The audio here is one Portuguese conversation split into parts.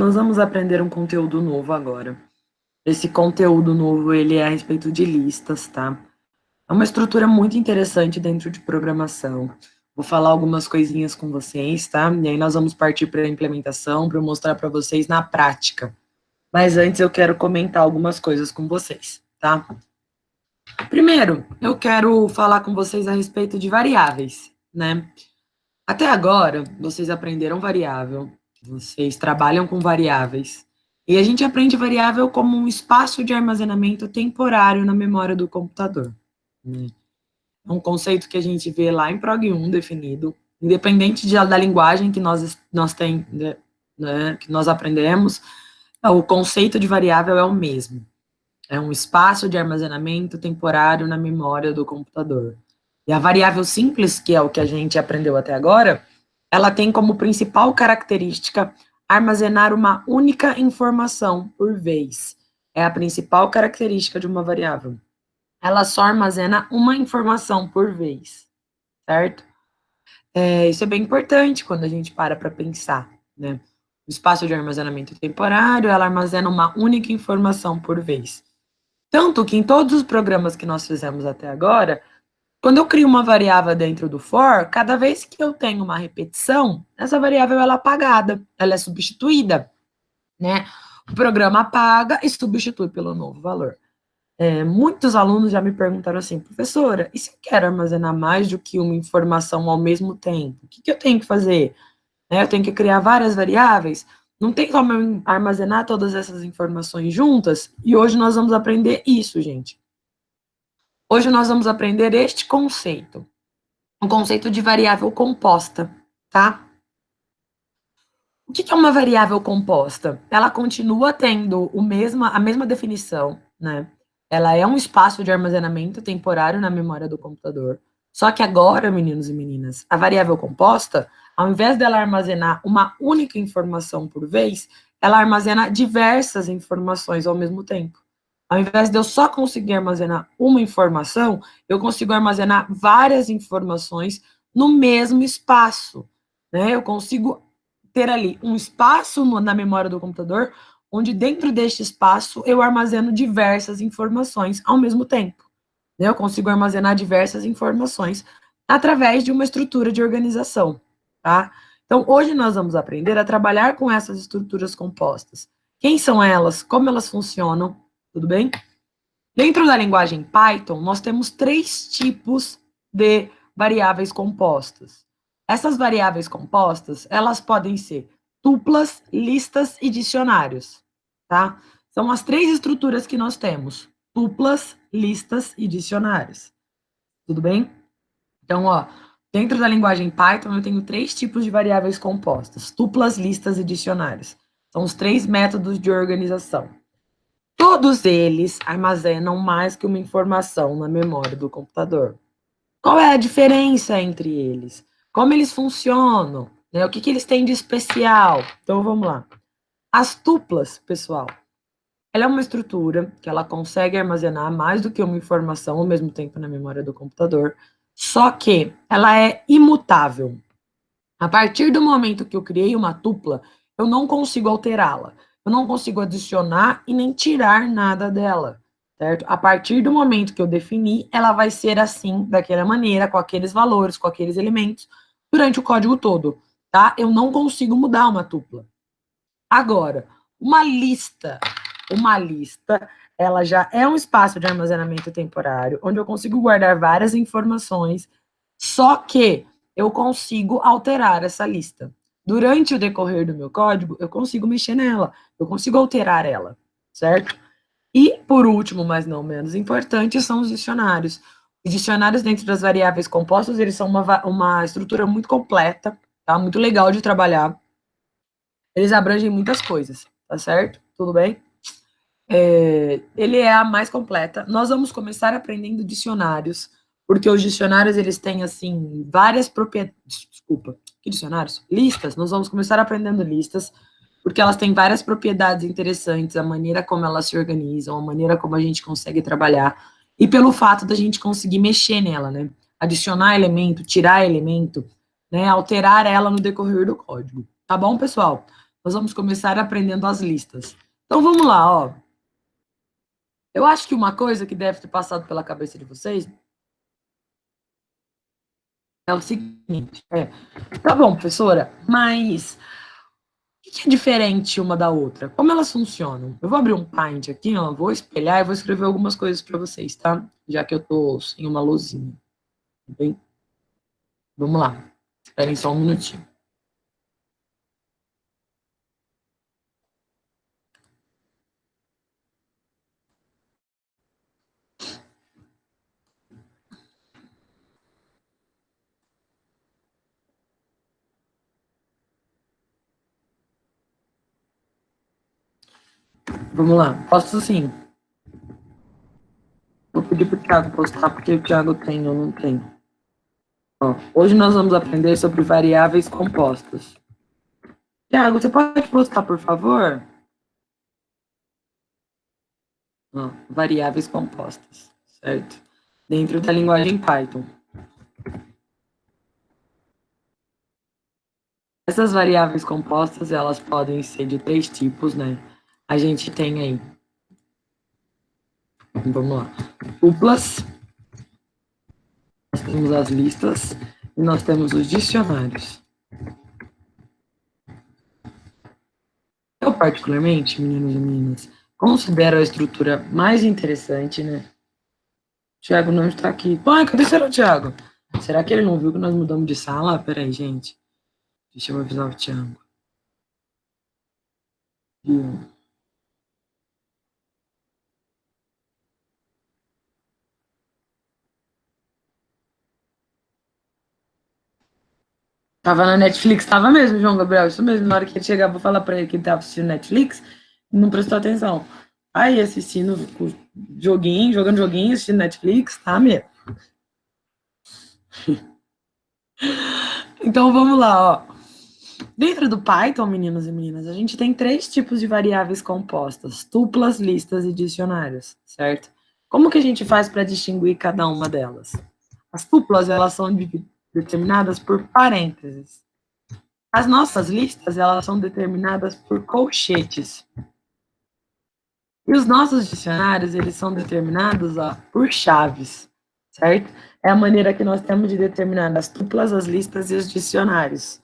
nós vamos aprender um conteúdo novo agora. Esse conteúdo novo, ele é a respeito de listas, tá? É uma estrutura muito interessante dentro de programação. Vou falar algumas coisinhas com vocês, tá? E aí nós vamos partir para a implementação, para eu mostrar para vocês na prática. Mas antes eu quero comentar algumas coisas com vocês, tá? Primeiro, eu quero falar com vocês a respeito de variáveis, né? Até agora, vocês aprenderam variável, vocês trabalham com variáveis, e a gente aprende variável como um espaço de armazenamento temporário na memória do computador, né? É um conceito que a gente vê lá em Prog 1 definido, independente da linguagem que que nós aprendemos, o conceito de variável é o mesmo. É um espaço de armazenamento temporário na memória do computador. E a variável simples, que é o que a gente aprendeu até agora, ela tem como principal característica armazenar uma única informação por vez. É a principal característica de uma variável. Ela só armazena uma informação por vez, certo? Isso é bem importante quando a gente para pensar, né? O espaço de armazenamento temporário, ela armazena uma única informação por vez. Tanto que em todos os programas que nós fizemos até agora, quando eu crio uma variável dentro do for, cada vez que eu tenho uma repetição, essa variável ela é apagada, ela é substituída, né? O programa apaga e substitui pelo novo valor. Muitos alunos já me perguntaram assim, professora, e se eu quero armazenar mais do que uma informação ao mesmo tempo? O que eu tenho que fazer? Eu tenho que criar várias variáveis? Não tem como eu armazenar todas essas informações juntas? E hoje nós vamos aprender isso, gente. Hoje nós vamos aprender este conceito, o conceito de variável composta, tá? O que é uma variável composta? Ela continua tendo a mesma definição, né? Ela é um espaço de armazenamento temporário na memória do computador. Só que agora, meninos e meninas, a variável composta, ao invés dela armazenar uma única informação por vez, ela armazena diversas informações ao mesmo tempo. Ao invés de eu só conseguir armazenar uma informação, eu consigo armazenar várias informações no mesmo espaço, né? Eu consigo ter ali um espaço na memória do computador, onde dentro deste espaço eu armazeno diversas informações ao mesmo tempo. Eu consigo armazenar diversas informações através de uma estrutura de organização, tá? Então, hoje nós vamos aprender a trabalhar com essas estruturas compostas. Quem são elas? Como elas funcionam? Tudo bem? Dentro da linguagem Python, nós temos 3 tipos de variáveis compostas. Essas variáveis compostas, elas podem ser tuplas, listas e dicionários, tá? São as 3 estruturas que nós temos: tuplas, listas e dicionários. Tudo bem? Então, dentro da linguagem Python, eu tenho 3 tipos de variáveis compostas: tuplas, listas e dicionários. São os 3 métodos de organização. Todos eles armazenam mais que uma informação na memória do computador. Qual é a diferença entre eles? Como eles funcionam? Né? O que eles têm de especial? Então, vamos lá. As tuplas, pessoal, ela é uma estrutura que ela consegue armazenar mais do que uma informação ao mesmo tempo na memória do computador, só que ela é imutável. A partir do momento que eu criei uma tupla, eu não consigo alterá-la. Eu não consigo adicionar e nem tirar nada dela, certo? A partir do momento que eu defini, ela vai ser assim, daquela maneira, com aqueles valores, com aqueles elementos, durante o código todo, tá? Eu não consigo mudar uma tupla. Agora, uma lista, ela já é um espaço de armazenamento temporário, onde eu consigo guardar várias informações, só que eu consigo alterar essa lista. Durante o decorrer do meu código, eu consigo mexer nela, eu consigo alterar ela, certo? E, por último, mas não menos importante, são os dicionários. Os dicionários dentro das variáveis compostas, eles são uma estrutura muito completa, tá? Muito legal de trabalhar. Eles abrangem muitas coisas, tá certo? Tudo bem? Ele é a mais completa. Nós vamos começar aprendendo dicionários, porque os dicionários, eles têm, assim, várias propriedades. Desculpa, que dicionários? Listas. Nós vamos começar aprendendo listas, porque elas têm várias propriedades interessantes, a maneira como elas se organizam, a maneira como a gente consegue trabalhar, e pelo fato da gente conseguir mexer nela, né? Adicionar elemento, tirar elemento, né? Alterar ela no decorrer do código. Tá bom, pessoal? nós vamos começar aprendendo as listas. Então, vamos lá, ó. Eu acho que uma coisa que deve ter passado pela cabeça de vocês é o seguinte, tá bom, professora, mas o que é diferente uma da outra? Como elas funcionam? Eu vou abrir um Paint aqui, ó, vou espelhar e vou escrever algumas coisas para vocês, tá? Já que eu tô sem uma luzinha, tá bem? Vamos lá. Esperem só um minutinho. Vamos lá. Posso sim. Vou pedir pro Thiago postar, porque o Thiago tem, eu não tenho. Ó, hoje nós vamos aprender sobre variáveis compostas. Thiago, você pode postar, por favor? Ó, variáveis compostas, certo? Dentro da linguagem Python. Essas variáveis compostas, elas podem ser de 3 tipos, né? A gente tem aí, vamos lá, tuplas, nós temos as listas e nós temos os dicionários. Eu, particularmente, meninos e meninas, considero a estrutura mais interessante, né? O Thiago não está aqui. Pai, cadê o Thiago? Será que ele não viu que nós mudamos de sala? Peraí, gente. Deixa eu avisar o Thiago. Viu? Tava na Netflix, tava mesmo, João Gabriel, isso mesmo. Na hora que ele chegar, vou falar pra ele que ele tava assistindo Netflix, não prestou atenção. Aí, assistindo joguinho, jogando joguinho, assistindo Netflix, tá mesmo. Então, vamos lá, ó. Dentro do Python, meninos e meninas, a gente tem 3 tipos de variáveis compostas: tuplas, listas e dicionários, certo? Como que a gente faz para distinguir cada uma delas? As tuplas, elas são determinadas por parênteses. As nossas listas, elas são determinadas por colchetes. E os nossos dicionários, eles são determinados por chaves, certo? É a maneira que nós temos de determinar as tuplas, as listas e os dicionários,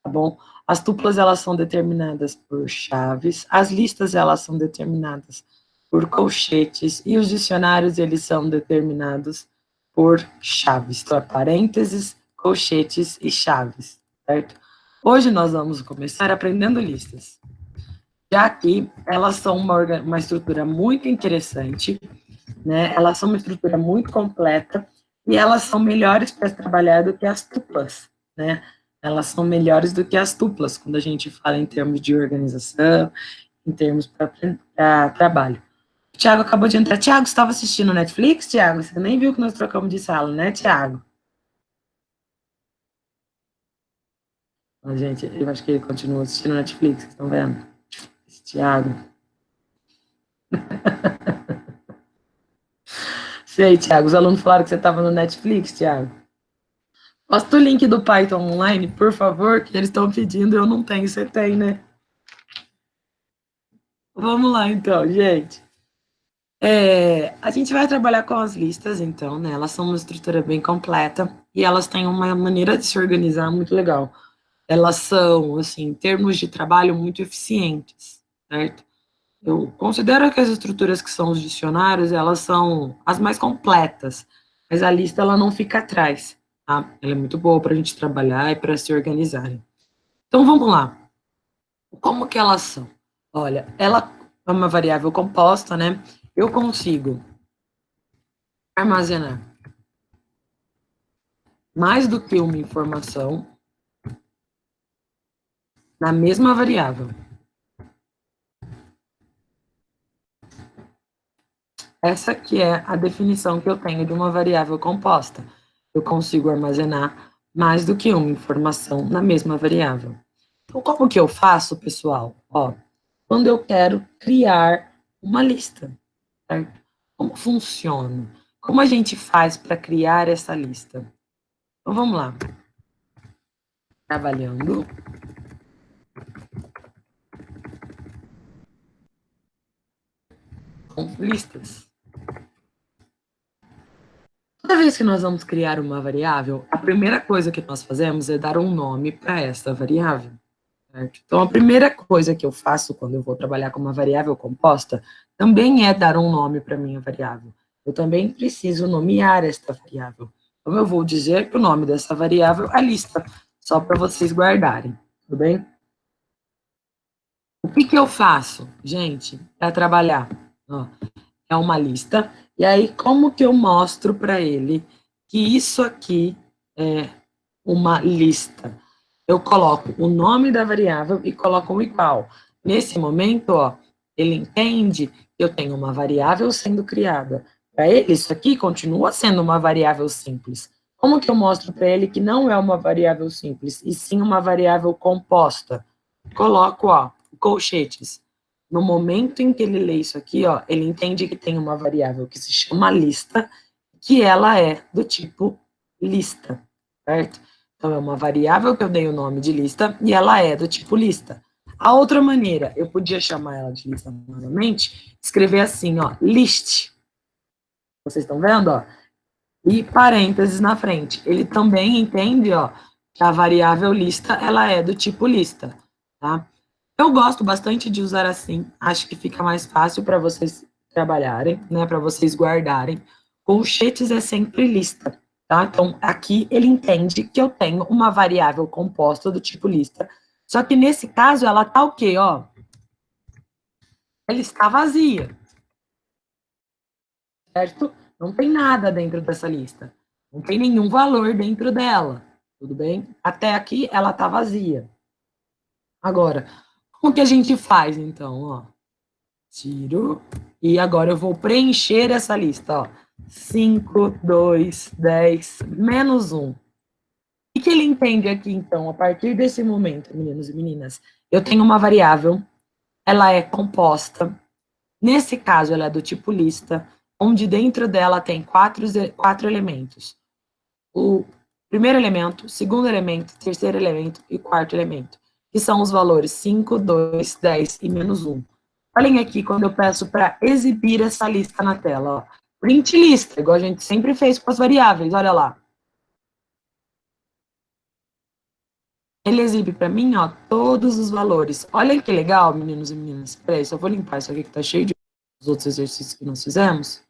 tá bom? As tuplas, elas são determinadas por chaves, as listas, elas são determinadas por colchetes, e os dicionários, eles são determinados por chaves, então, parênteses, colchetes e chaves, certo? Hoje nós vamos começar aprendendo listas, já que elas são uma estrutura muito interessante, né? Elas são uma estrutura muito completa e elas são melhores para trabalhar do que as tuplas, né? Elas são melhores do que as tuplas quando a gente fala em termos de organização, em termos para trabalho. O Thiago acabou de entrar. Thiago, você estava assistindo Netflix, Thiago? Você nem viu que nós trocamos de sala, né, Thiago? A gente, eu acho que ele continua assistindo Netflix, vocês estão vendo? Esse Thiago. Sei, Thiago, os alunos falaram que você estava no Netflix, Thiago. Posta o link do Python online, por favor, que eles estão pedindo, eu não tenho, você tem, né? Vamos lá, então, gente. A gente vai trabalhar com as listas, então, né? Elas são uma estrutura bem completa e elas têm uma maneira de se organizar muito legal. Elas são, assim, em termos de trabalho, muito eficientes, certo? Eu considero que as estruturas que são os dicionários, elas são as mais completas, mas a lista, ela não fica atrás, tá? Ela é muito boa para a gente trabalhar e para se organizar. Então, vamos lá. Como que elas são? Olha, ela é uma variável composta, né? Eu consigo armazenar mais do que uma informação na mesma variável. Essa que é a definição que eu tenho de uma variável composta. Eu consigo armazenar mais do que uma informação na mesma variável. Então, como que eu faço, pessoal? Ó, quando eu quero criar uma lista, certo? Como funciona? Como a gente faz para criar essa lista? Então, vamos lá. Trabalhando. listas. Toda vez que nós vamos criar uma variável, a primeira coisa que nós fazemos é dar um nome para essa variável. Certo? Então, a primeira coisa que eu faço quando eu vou trabalhar com uma variável composta também é dar um nome para a minha variável. Eu também preciso nomear esta variável. Então, eu vou dizer que o nome dessa variável é lista, só para vocês guardarem, tudo bem? O que que eu faço, gente, para trabalhar? Ó, é uma lista, e aí como que eu mostro para ele que isso aqui é uma lista? Eu coloco o nome da variável e coloco um igual. Nesse momento, ó, ele entende que eu tenho uma variável sendo criada. Para ele, isso aqui continua sendo uma variável simples. Como que eu mostro para ele que não é uma variável simples, e sim uma variável composta? Coloco, ó, colchetes. No momento em que ele lê isso aqui, ó, ele entende que tem uma variável que se chama lista, que ela é do tipo lista, certo? Então, é uma variável que eu dei o nome de lista e ela é do tipo lista. A outra maneira, eu podia chamar ela de lista novamente, escrever assim, ó, list. Vocês estão vendo, ó? E parênteses na frente. Ele também entende, ó, que a variável lista, ela é do tipo lista, tá? Eu gosto bastante de usar assim, acho que fica mais fácil para vocês trabalharem, né, para vocês guardarem. Colchetes é sempre lista, tá? Então, aqui ele entende que eu tenho uma variável composta do tipo lista, só que nesse caso ela tá o quê, ó? Ela está vazia, certo? Não tem nada dentro dessa lista. Não tem nenhum valor dentro dela, tudo bem? Até aqui ela tá vazia. Agora, como que a gente faz, então, ó? Tiro. E agora eu vou preencher essa lista, ó. 5, 2, 10, menos 1. O que ele entende aqui, então, a partir desse momento, meninos e meninas? Eu tenho uma variável, ela é composta. Nesse caso, ela é do tipo lista, onde dentro dela tem quatro elementos. O primeiro elemento, segundo elemento, terceiro elemento e quarto elemento, que são os valores 5, 2, 10 e menos 1. Olhem aqui quando eu peço para exibir essa lista na tela. Ó. Print lista, igual a gente sempre fez com as variáveis, olha lá. Ele exibe para mim, ó, todos os valores. Olha que legal, meninos e meninas. Peraí, só vou limpar isso aqui que tá cheio de os outros exercícios que nós fizemos.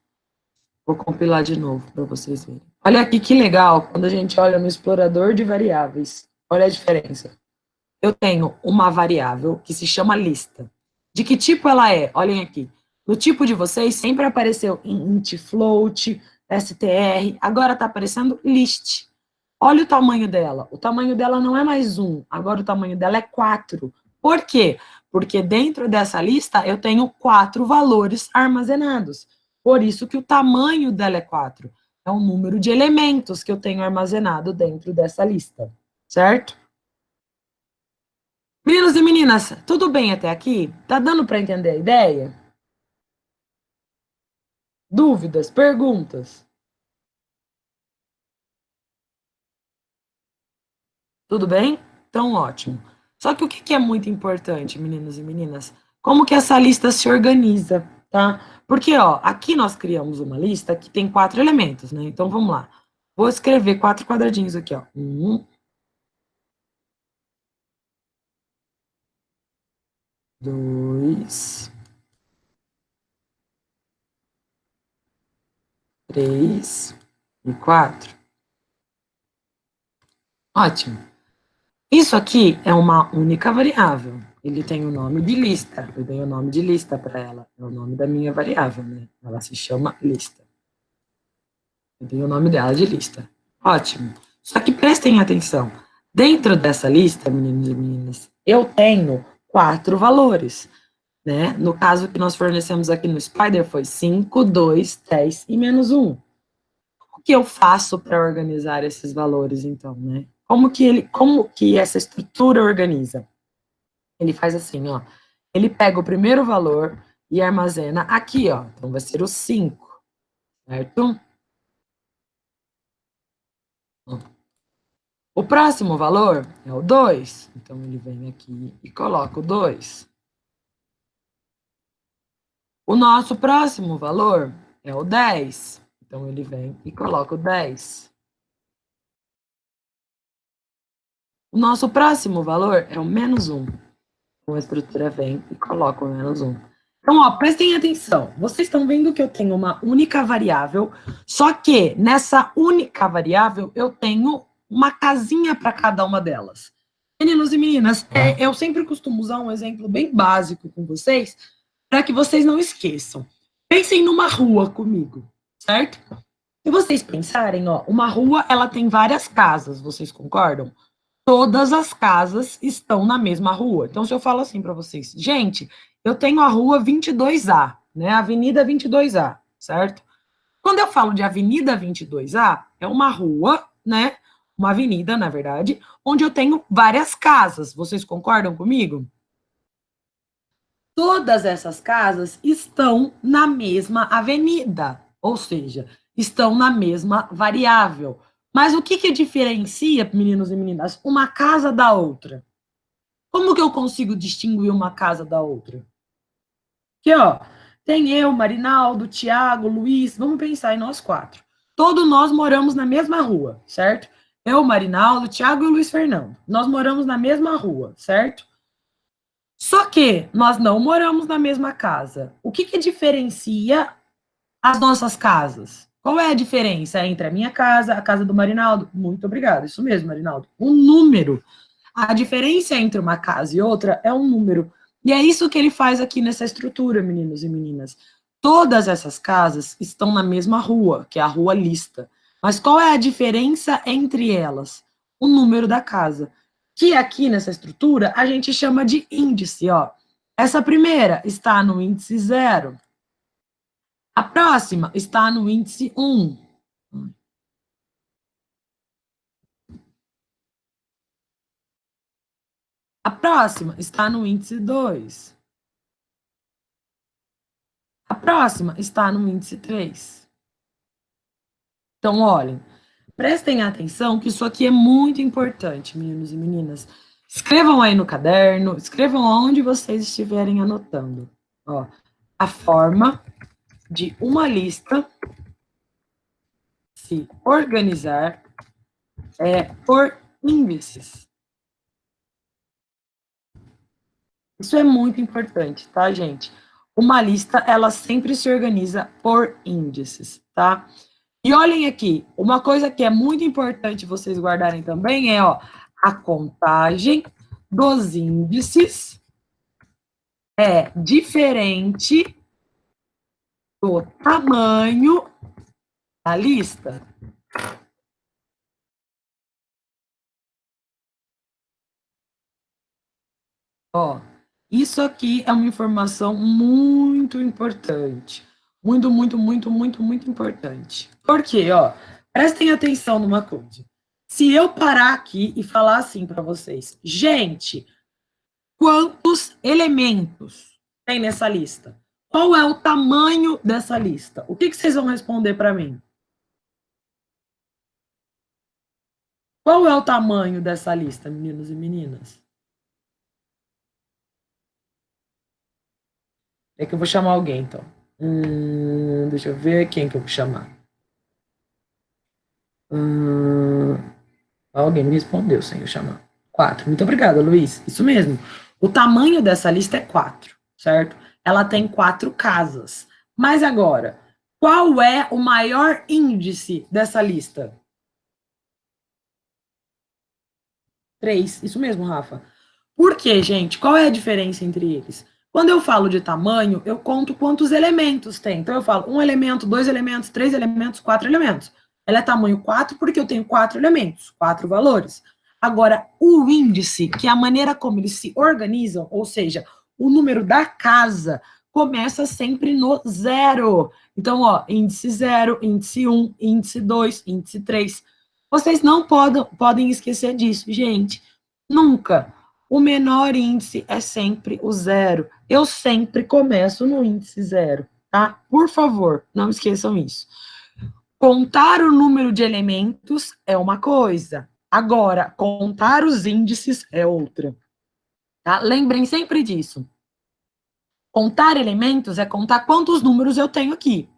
Vou compilar de novo para vocês verem. Olha aqui que legal, quando a gente olha no explorador de variáveis. Olha a diferença. Eu tenho uma variável que se chama lista. De que tipo ela é? Olhem aqui. No tipo de vocês sempre apareceu int, float, str, agora está aparecendo list. Olha o tamanho dela. O tamanho dela não é mais 1, agora o tamanho dela é 4. Por quê? Porque dentro dessa lista eu tenho 4 valores armazenados. Por isso que o tamanho dela é 4. É o número de elementos que eu tenho armazenado dentro dessa lista, certo? Meninos e meninas, tudo bem até aqui? Tá dando para entender a ideia? Dúvidas, perguntas? Tudo bem? Então, ótimo. Só que o que é muito importante, meninos e meninas? Como que essa lista se organiza, tá? Porque, ó, aqui nós criamos uma lista que tem 4 elementos, né? Então, vamos lá. Vou escrever 4 quadradinhos aqui, ó. 1, 2, 3 e 4. Ótimo. Isso aqui é uma única variável. Ele tem o nome de lista. Eu dei o nome de lista para ela. É o nome da minha variável, né? Ela se chama lista. Eu dei o nome dela de lista. Ótimo. Só que prestem atenção. Dentro dessa lista, meninos e meninas, eu tenho 4 valores. Né? No caso que nós fornecemos aqui no Spider foi 5, 2, 10 e menos 1. O que eu faço para organizar esses valores, então, né? Como que essa estrutura organiza? Ele faz assim, ó. Ele pega o primeiro valor e armazena aqui, ó. Então, vai ser o 5, certo? O próximo valor é o 2. Então, ele vem aqui e coloca o 2. O nosso próximo valor é o 10. Então, ele vem e coloca o 10. O nosso próximo valor é o menos 1. Então, a estrutura vem e coloca o menos 1. Então, ó, prestem atenção. Vocês estão vendo que eu tenho uma única variável, só que nessa única variável eu tenho uma casinha para cada uma delas. Meninos e meninas, eu sempre costumo usar um exemplo bem básico com vocês, para que vocês não esqueçam. Pensem numa rua comigo, certo? Se vocês pensarem, ó, uma rua ela tem várias casas, vocês concordam? Todas as casas estão na mesma rua. Então, se eu falo assim para vocês, gente, eu tenho a rua 22A, né? Avenida 22A, certo? Quando eu falo de Avenida 22A, é uma rua, né? Uma avenida, na verdade, onde eu tenho várias casas. Vocês concordam comigo? Todas essas casas estão na mesma avenida, ou seja, estão na mesma variável. Mas o que diferencia, meninos e meninas, uma casa da outra? Como que eu consigo distinguir uma casa da outra? Aqui, ó, tem eu, Marinaldo, Tiago, Luiz, vamos pensar em nós quatro. Todos nós moramos na mesma rua, certo? Eu, Marinaldo, Tiago e Luiz Fernando. Nós moramos na mesma rua, certo? Só que nós não moramos na mesma casa. O que diferencia as nossas casas? Qual é a diferença entre a minha casa, a casa do Marinaldo? Muito obrigado, isso mesmo, Marinaldo. Um número. A diferença entre uma casa e outra é um número. E é isso que ele faz aqui nessa estrutura, meninos e meninas. Todas essas casas estão na mesma rua, que é a rua lista. Mas qual é a diferença entre elas? O número da casa. Que aqui nessa estrutura a gente chama de índice, ó. Essa primeira está no índice 0. A próxima está no índice 1. A próxima está no índice 2. A próxima está no índice 3. Então, olhem, prestem atenção que isso aqui é muito importante, meninos e meninas. Escrevam aí no caderno, escrevam onde vocês estiverem anotando. Ó, a forma de uma lista se organizar é por índices. Isso é muito importante, tá, gente? Uma lista, ela sempre se organiza por índices, tá? E olhem aqui, uma coisa que é muito importante vocês guardarem também é, ó, a contagem dos índices é diferente do tamanho da lista. Ó, isso aqui é uma informação muito importante. Muito, muito, muito, muito, muito importante. Por quê? Ó, prestem atenção numa coisa. Se eu parar aqui e falar assim para vocês, gente, quantos elementos tem nessa lista? Qual é o tamanho dessa lista? O que vocês vão responder para mim? Qual é o tamanho dessa lista, meninos e meninas? É que eu vou chamar alguém, então. Deixa eu ver quem que eu vou chamar. Alguém me respondeu sem eu chamar. 4. Muito obrigada, Luiz. Isso mesmo. O tamanho dessa lista é 4, certo? Ela tem 4 casas. Mas agora, qual é o maior índice dessa lista? 3. Isso mesmo, Rafa. Por quê, gente? Qual é a diferença entre eles? Quando eu falo de tamanho, eu conto quantos elementos tem. Então, eu falo 1 elemento, 2 elementos, 3 elementos, 4 elementos. Ela é tamanho 4 porque eu tenho 4 elementos, 4 valores. Agora, o índice, que é a maneira como eles se organizam, ou seja, o número da casa, começa sempre no 0. Então, ó, índice 0, índice 1, índice 2, índice 3. Vocês não podem esquecer disso, gente. Nunca. O menor índice é sempre o 0. Eu sempre começo no índice 0, tá? Por favor, não esqueçam isso. Contar o número de elementos é uma coisa. Agora, contar os índices é outra. Tá? Lembrem sempre disso. Contar elementos é contar quantos números eu tenho aqui.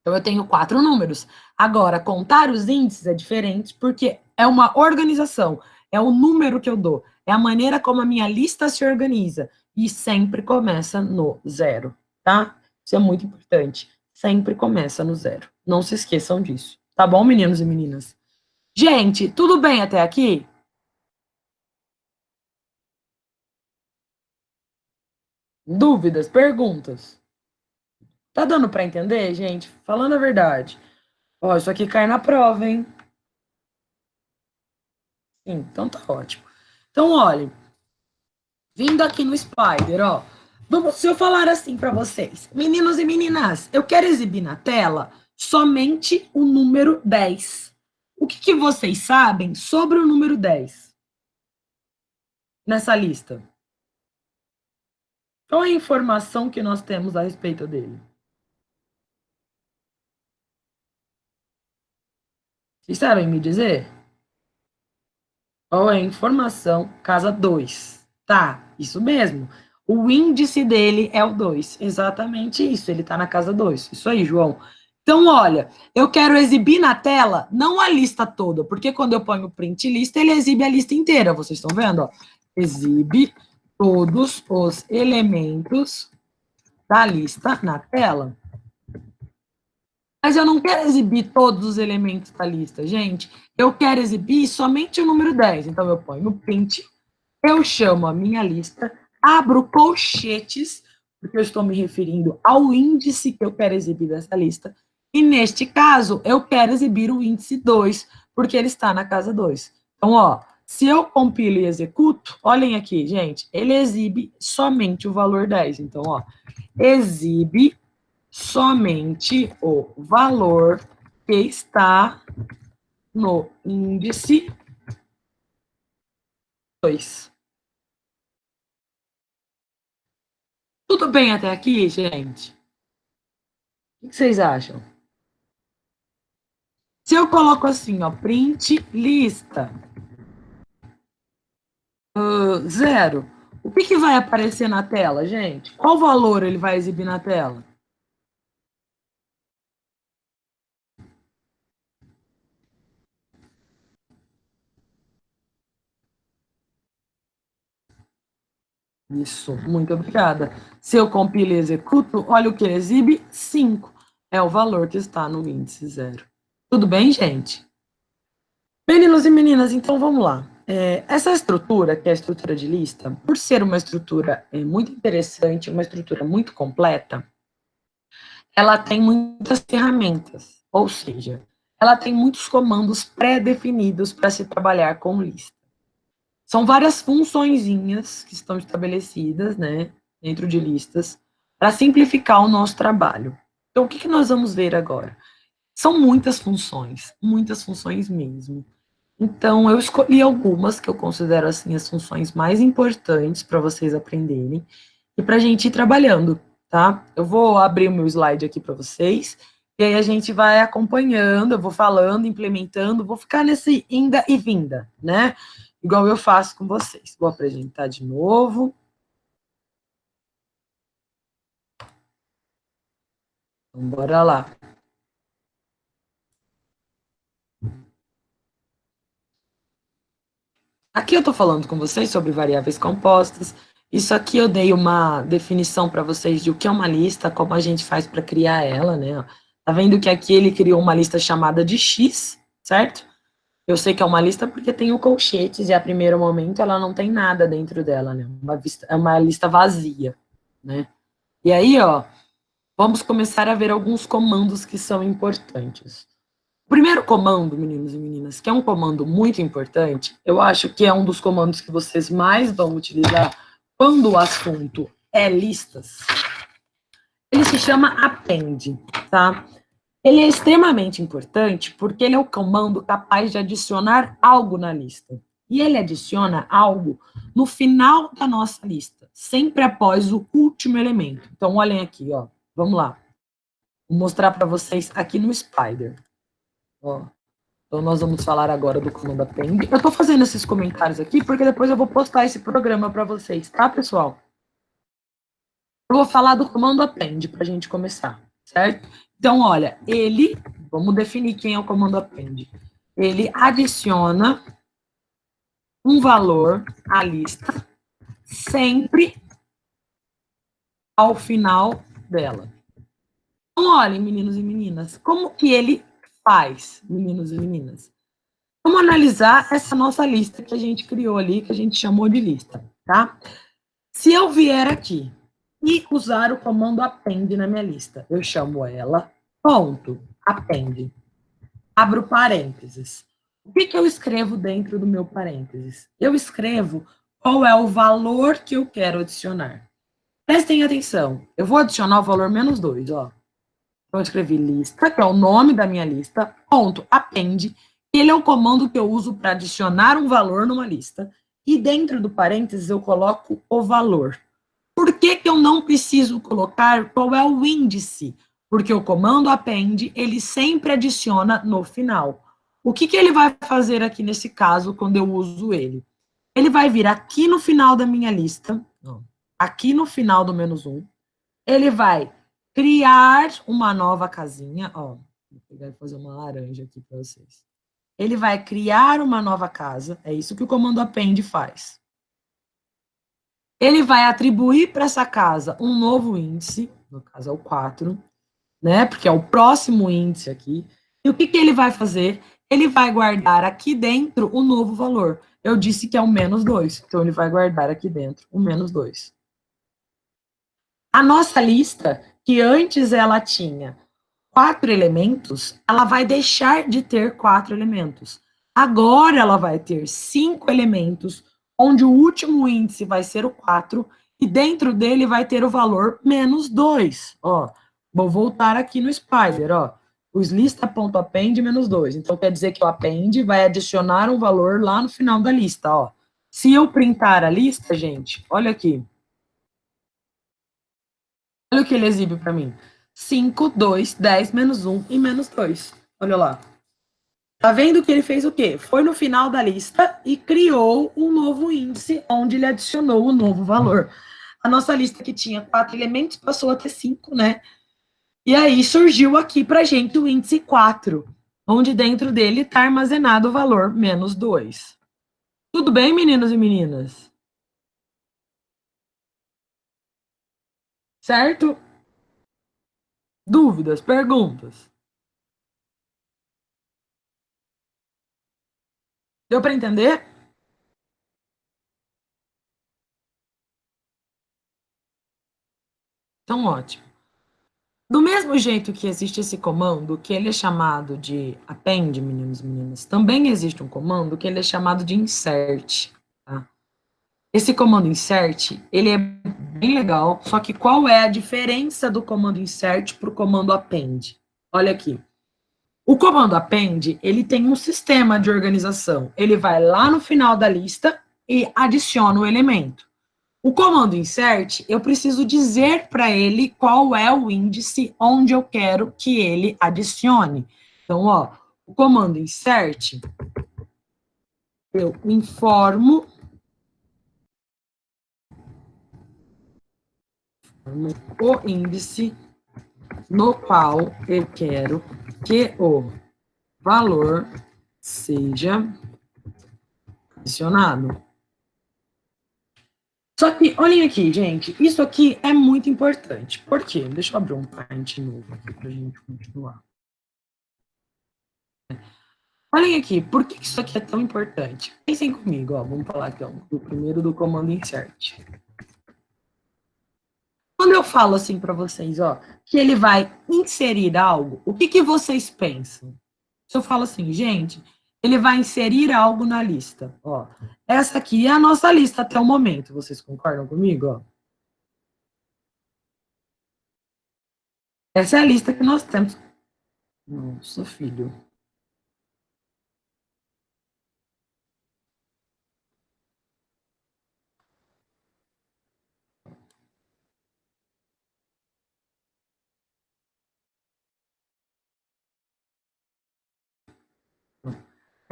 Então, eu tenho 4 números. Agora, contar os índices é diferente, porque é uma organização, é o número que eu dou, é a maneira como a minha lista se organiza, e sempre começa no zero, tá? Isso é muito importante. Sempre começa no zero. Não se esqueçam disso. Tá bom, meninos e meninas? Gente, tudo bem até aqui? Dúvidas, perguntas? Tá dando para entender, gente? Falando a verdade. Ó, isso aqui cai na prova, hein? Sim, então tá ótimo. Então, olha, vindo aqui no Spider, ó. Vamos, se eu falar assim para vocês, meninos e meninas, eu quero exibir na tela somente o número 10. O que, que vocês sabem sobre o número 10 nessa lista? Qual é a informação que nós temos a respeito dele? Vocês sabem me dizer? Qual é a informação? Casa 2. Tá, isso mesmo. O índice dele é o 2. Exatamente isso, ele está na casa 2. Isso aí, João. Então, olha, eu quero exibir na tela, não a lista toda, porque quando eu ponho print lista, ele exibe a lista inteira. Vocês estão vendo? Ó? Exibe todos os elementos da lista na tela. Mas eu não quero exibir todos os elementos da lista, gente. Eu quero exibir somente o número 10. Então, eu ponho no print, eu chamo a minha lista, abro colchetes, porque eu estou me referindo ao índice que eu quero exibir dessa lista. E, neste caso, eu quero exibir o índice 2, porque ele está na casa 2. Então, ó, se eu compilo e executo, olhem aqui, gente, ele exibe somente o valor 10. Então, ó, exibe somente o valor que está no índice 2. Tudo bem até aqui, gente? O que vocês acham? Se eu coloco assim, ó, print lista 0, o que, que vai aparecer na tela, gente? Qual valor ele vai exibir na tela? Isso, muito obrigada. Se eu compilo e executo, olha o que exibe, 5. É o valor que está no índice 0. Tudo bem, gente? Meninos e meninas, então vamos lá. Essa estrutura, que é a estrutura de lista, por ser uma estrutura muito interessante, uma estrutura muito completa, ela tem muitas ferramentas, ou seja, ela tem muitos comandos pré-definidos para se trabalhar com lista. São várias funçõezinhas que estão estabelecidas, né, dentro de listas, para simplificar o nosso trabalho. Então, o que nós vamos ver agora? São muitas funções mesmo. Então, eu escolhi algumas que eu considero assim as funções mais importantes para vocês aprenderem e para a gente ir trabalhando, tá? Eu vou abrir o meu slide aqui para vocês e aí a gente vai acompanhando, eu vou falando, implementando, vou ficar nesse inda e vinda, né? Igual eu faço com vocês. Vou apresentar de novo. Então, bora lá. Aqui eu estou falando com vocês sobre variáveis compostas. Isso aqui eu dei uma definição para vocês de o que é uma lista, como a gente faz para criar ela, né? Tá vendo que aqui ele criou uma lista chamada de X, certo? Eu sei que é uma lista porque tem o colchetes e a primeiro momento ela não tem nada dentro dela, né? É uma lista vazia, né? E aí, ó, vamos começar a ver alguns comandos que são importantes. O primeiro comando, meninos e meninas, que é um comando muito importante, eu acho que é um dos comandos que vocês mais vão utilizar quando o assunto é listas. Ele se chama append, tá? Ele é extremamente importante porque ele é o comando capaz de adicionar algo na lista. E ele adiciona algo no final da nossa lista, sempre após o último elemento. Então, olhem aqui, ó. Vamos lá. Vou mostrar para vocês aqui no Spider. Ó. Então, nós vamos falar agora do comando append. Eu estou fazendo esses comentários aqui porque depois eu vou postar esse programa para vocês, tá, pessoal? Eu vou falar do comando append para a gente começar, certo? Então, olha, vamos definir quem é o comando append. Ele adiciona um valor à lista sempre ao final dela. Então, olhem, meninos e meninas, como que ele faz, meninos e meninas? Vamos analisar essa nossa lista que a gente criou ali, que a gente chamou de lista, tá? Se eu vier aqui e usar o comando append na minha lista, eu chamo ela ponto append. Abro parênteses. O que eu escrevo dentro do meu parênteses? Eu escrevo qual é o valor que eu quero adicionar. Prestem atenção. Eu vou adicionar o valor menos 2, ó. Então, eu escrevi lista, que é o nome da minha lista, ponto append. Ele é o comando que eu uso para adicionar um valor numa lista. E dentro do parênteses eu coloco o valor. Por que, que eu não preciso colocar qual é o índice? Porque o comando append, ele sempre adiciona no final. O que, que ele vai fazer aqui nesse caso, quando eu uso ele? Ele vai vir aqui no final da minha lista, aqui no final do menos 1, ele vai criar uma nova casinha, ó, vou pegar e fazer uma laranja aqui para vocês. Ele vai criar uma nova casa, é isso que o comando append faz. Ele vai atribuir para essa casa um novo índice, no caso é o 4, né? Porque é o próximo índice aqui. E o que, que ele vai fazer? Ele vai guardar aqui dentro o novo valor. Eu disse que é o menos 2, então ele vai guardar aqui dentro o menos 2. A nossa lista, que antes ela tinha 4 elementos, ela vai deixar de ter 4 elementos. Agora ela vai ter 5 elementos, onde o último índice vai ser o 4, e dentro dele vai ter o valor menos 2. Ó, vou voltar aqui no Spider, ó. Os lista.append menos 2. Então, quer dizer que o append vai adicionar um valor lá no final da lista, ó. Se eu printar a lista, gente, olha aqui. Olha o que ele exibe para mim. 5, 2, 10, menos 1 e menos 2. Olha lá. Tá vendo que ele fez o quê? Foi no final da lista e criou um novo índice onde ele adicionou o novo valor. A nossa lista que tinha 4 elementos passou a ter 5, né? E aí surgiu aqui pra gente o índice 4, onde dentro dele está armazenado o valor menos 2. Tudo bem, meninos e meninas? Certo? Dúvidas, perguntas? Deu para entender? Então, ótimo. Do mesmo jeito que existe esse comando, que ele é chamado de append, meninos e meninas, também existe um comando que ele é chamado de insert. Tá? Esse comando insert, ele é bem legal, só que qual é a diferença do comando insert para o comando append? Olha aqui. O comando append, ele tem um sistema de organização. Ele vai lá no final da lista e adiciona o elemento. O comando insert, eu preciso dizer para ele qual é o índice onde eu quero que ele adicione. Então, ó, o comando insert, eu informo o índice no qual eu quero que o valor seja adicionado. Só que, olhem aqui, gente, isso aqui é muito importante. Por quê? Deixa eu abrir um parent novo aqui para a gente continuar. Olhem aqui, por que isso aqui é tão importante? Pensem comigo, ó, vamos falar aqui, ó, do primeiro do comando insert. Quando eu falo assim para vocês, ó, que ele vai inserir algo, o que, que vocês pensam? Se eu falo assim, gente, ele vai inserir algo na lista, ó. Essa aqui é a nossa lista até o momento, vocês concordam comigo, ó? Essa é a lista que nós temos. Nossa, filho.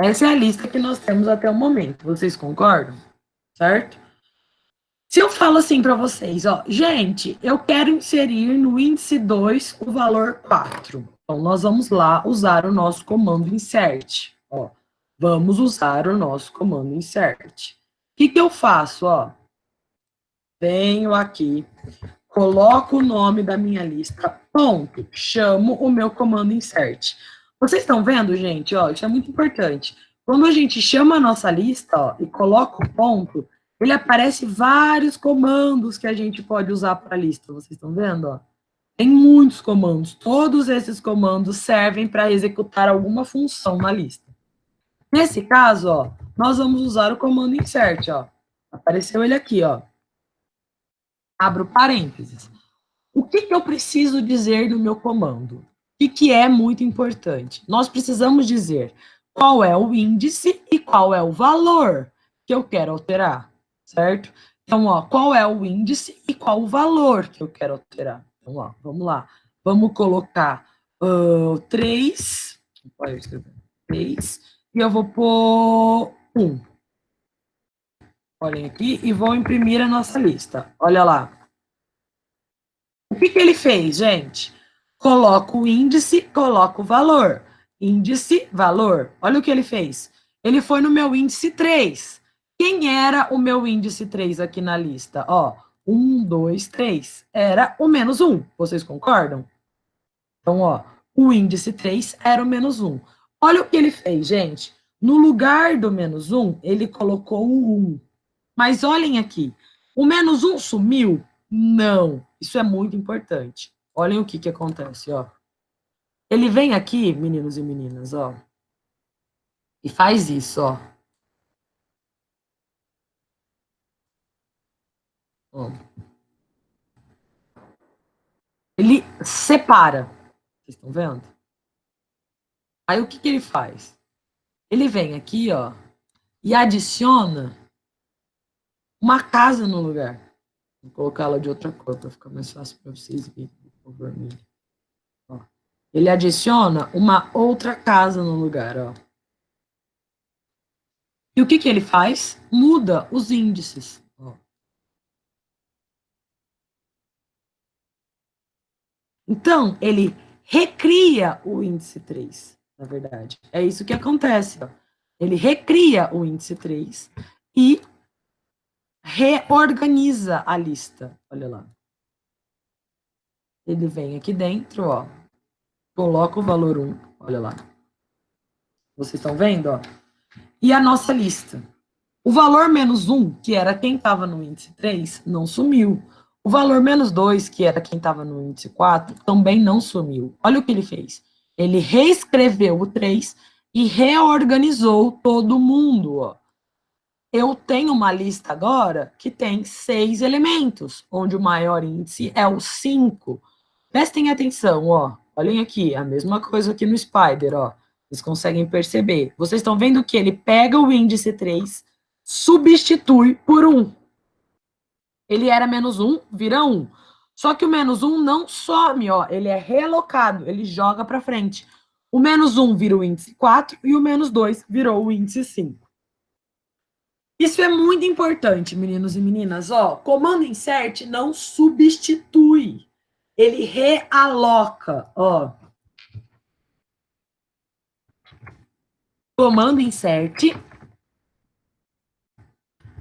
Essa é a lista que nós temos até o momento, vocês concordam? Certo? Se eu falo assim para vocês, ó, gente, eu quero inserir no índice 2 o valor 4. Então, nós vamos lá usar o nosso comando insert. Ó, vamos usar o nosso comando insert. O que eu faço? Ó, venho aqui, coloco o nome da minha lista, ponto, chamo o meu comando insert. Vocês estão vendo, gente? Ó, isso é muito importante. Quando a gente chama a nossa lista, ó, e coloca o ponto, ele aparece vários comandos que a gente pode usar para a lista. Vocês estão vendo? Ó? Tem muitos comandos. Todos esses comandos servem para executar alguma função na lista. Nesse caso, ó, nós vamos usar o comando insert. Ó. Apareceu ele aqui, ó. Abro parênteses. O que eu preciso dizer no meu comando? O que é muito importante? Nós precisamos dizer qual é o índice e qual é o valor que eu quero alterar, certo? Então, ó, qual é o índice e qual o valor que eu quero alterar? Então, ó, vamos lá. Vamos colocar 3, pode escrever 3, e eu vou pôr 1. Olhem aqui e vou imprimir a nossa lista. Olha lá. O que ele fez, gente? Coloca o índice, coloca o valor. Índice, valor. Olha o que ele fez. Ele foi no meu índice 3. Quem era o meu índice 3 aqui na lista? Ó, 1, 2, 3. Era o menos 1. Vocês concordam? Então, ó, o índice 3 era o menos 1. Olha o que ele fez, gente. No lugar do menos 1, ele colocou o 1. Mas olhem aqui. O menos 1 sumiu? Não. Isso é muito importante. Olhem o que acontece, ó. Ele vem aqui, meninos e meninas, ó, e faz isso, ó. Ó. Ele separa. Vocês estão vendo? Aí o que ele faz? Ele vem aqui, ó, e adiciona uma casa no lugar. Vou colocá-la de outra cor para ficar mais fácil para vocês verem. Vermelho. Ó. Ele adiciona uma outra casa no lugar, ó. E o que ele faz? Muda os índices. Ó. Então, ele recria o índice 3, na verdade. É isso que acontece. Ó. Ele recria o índice 3 e reorganiza a lista. Olha lá. Ele vem aqui dentro, ó, coloca o valor 1, olha lá. Vocês estão vendo, ó? E a nossa lista. O valor menos 1, que era quem estava no índice 3, não sumiu. O valor menos 2, que era quem estava no índice 4, também não sumiu. Olha o que ele fez. Ele reescreveu o 3 e reorganizou todo mundo. Ó. Eu tenho uma lista agora que tem 6 elementos, onde o maior índice é o 5. Prestem atenção, ó. Olhem aqui, a mesma coisa aqui no Spider, ó. Vocês conseguem perceber. Vocês estão vendo que ele pega o índice 3, substitui por 1. Ele era menos 1, vira 1. Só que o menos 1 não some, ó. Ele é realocado, ele joga para frente. O menos 1 vira o índice 4 e o menos 2 virou o índice 5. Isso é muito importante, meninos e meninas. Ó, comando insert não substitui. Ele realoca, ó. Comando insert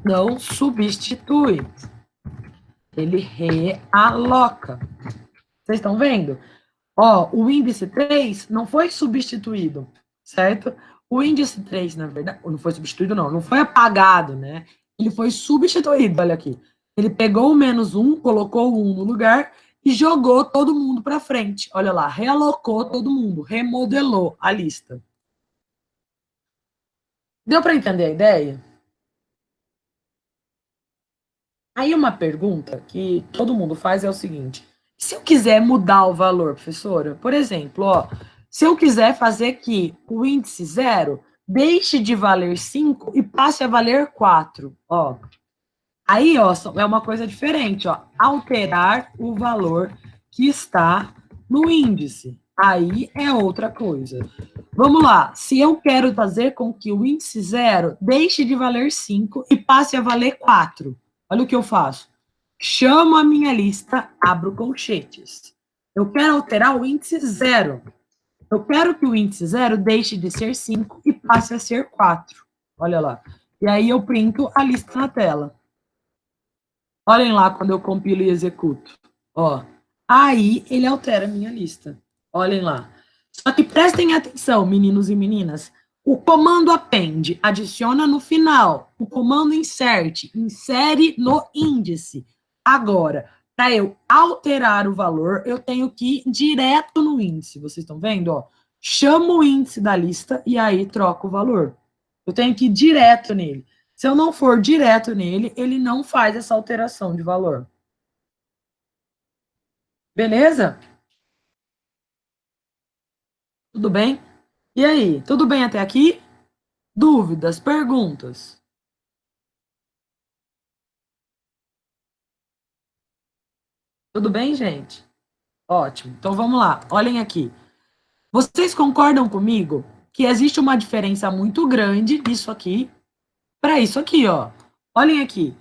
não substitui. Ele realoca. Vocês estão vendo? Ó, o índice 3 não foi substituído, certo? O índice 3, na verdade, não foi substituído, não foi apagado, né? Ele foi substituído, olha aqui. Ele pegou o menos 1, colocou o 1 no lugar e jogou todo mundo para frente. Olha lá, realocou todo mundo, remodelou a lista. Deu para entender a ideia? Aí uma pergunta que todo mundo faz é o seguinte: se eu quiser mudar o valor, professora, por exemplo, ó, se eu quiser fazer que o índice 0 deixe de valer 5 e passe a valer 4, ó. Aí, ó, é uma coisa diferente, ó, alterar o valor que está no índice. Aí é outra coisa. Vamos lá, se eu quero fazer com que o índice 0 deixe de valer 5 e passe a valer 4, Olha o que eu faço. Chamo a minha lista, abro colchetes. Eu quero alterar o índice 0. Eu quero que o índice 0 deixe de ser 5 e passe a ser 4. Olha lá. E aí eu printo a lista na tela. Olhem lá quando eu compilo e executo. Ó, aí ele altera a minha lista. Olhem lá. Só que prestem atenção, meninos e meninas. O comando append adiciona no final. O comando insert insere no índice. Agora, para eu alterar o valor, eu tenho que ir direto no índice. Vocês estão vendo? Ó, chamo o índice da lista e aí troco o valor. Eu tenho que ir direto nele. Se eu não for direto nele, ele não faz essa alteração de valor. Beleza? Tudo bem? E aí, tudo bem até aqui? Dúvidas, perguntas? Tudo bem, gente? Ótimo. Então vamos lá. Olhem aqui. Vocês concordam comigo que existe uma diferença muito grande disso aqui para isso aqui, ó? Olhem aqui.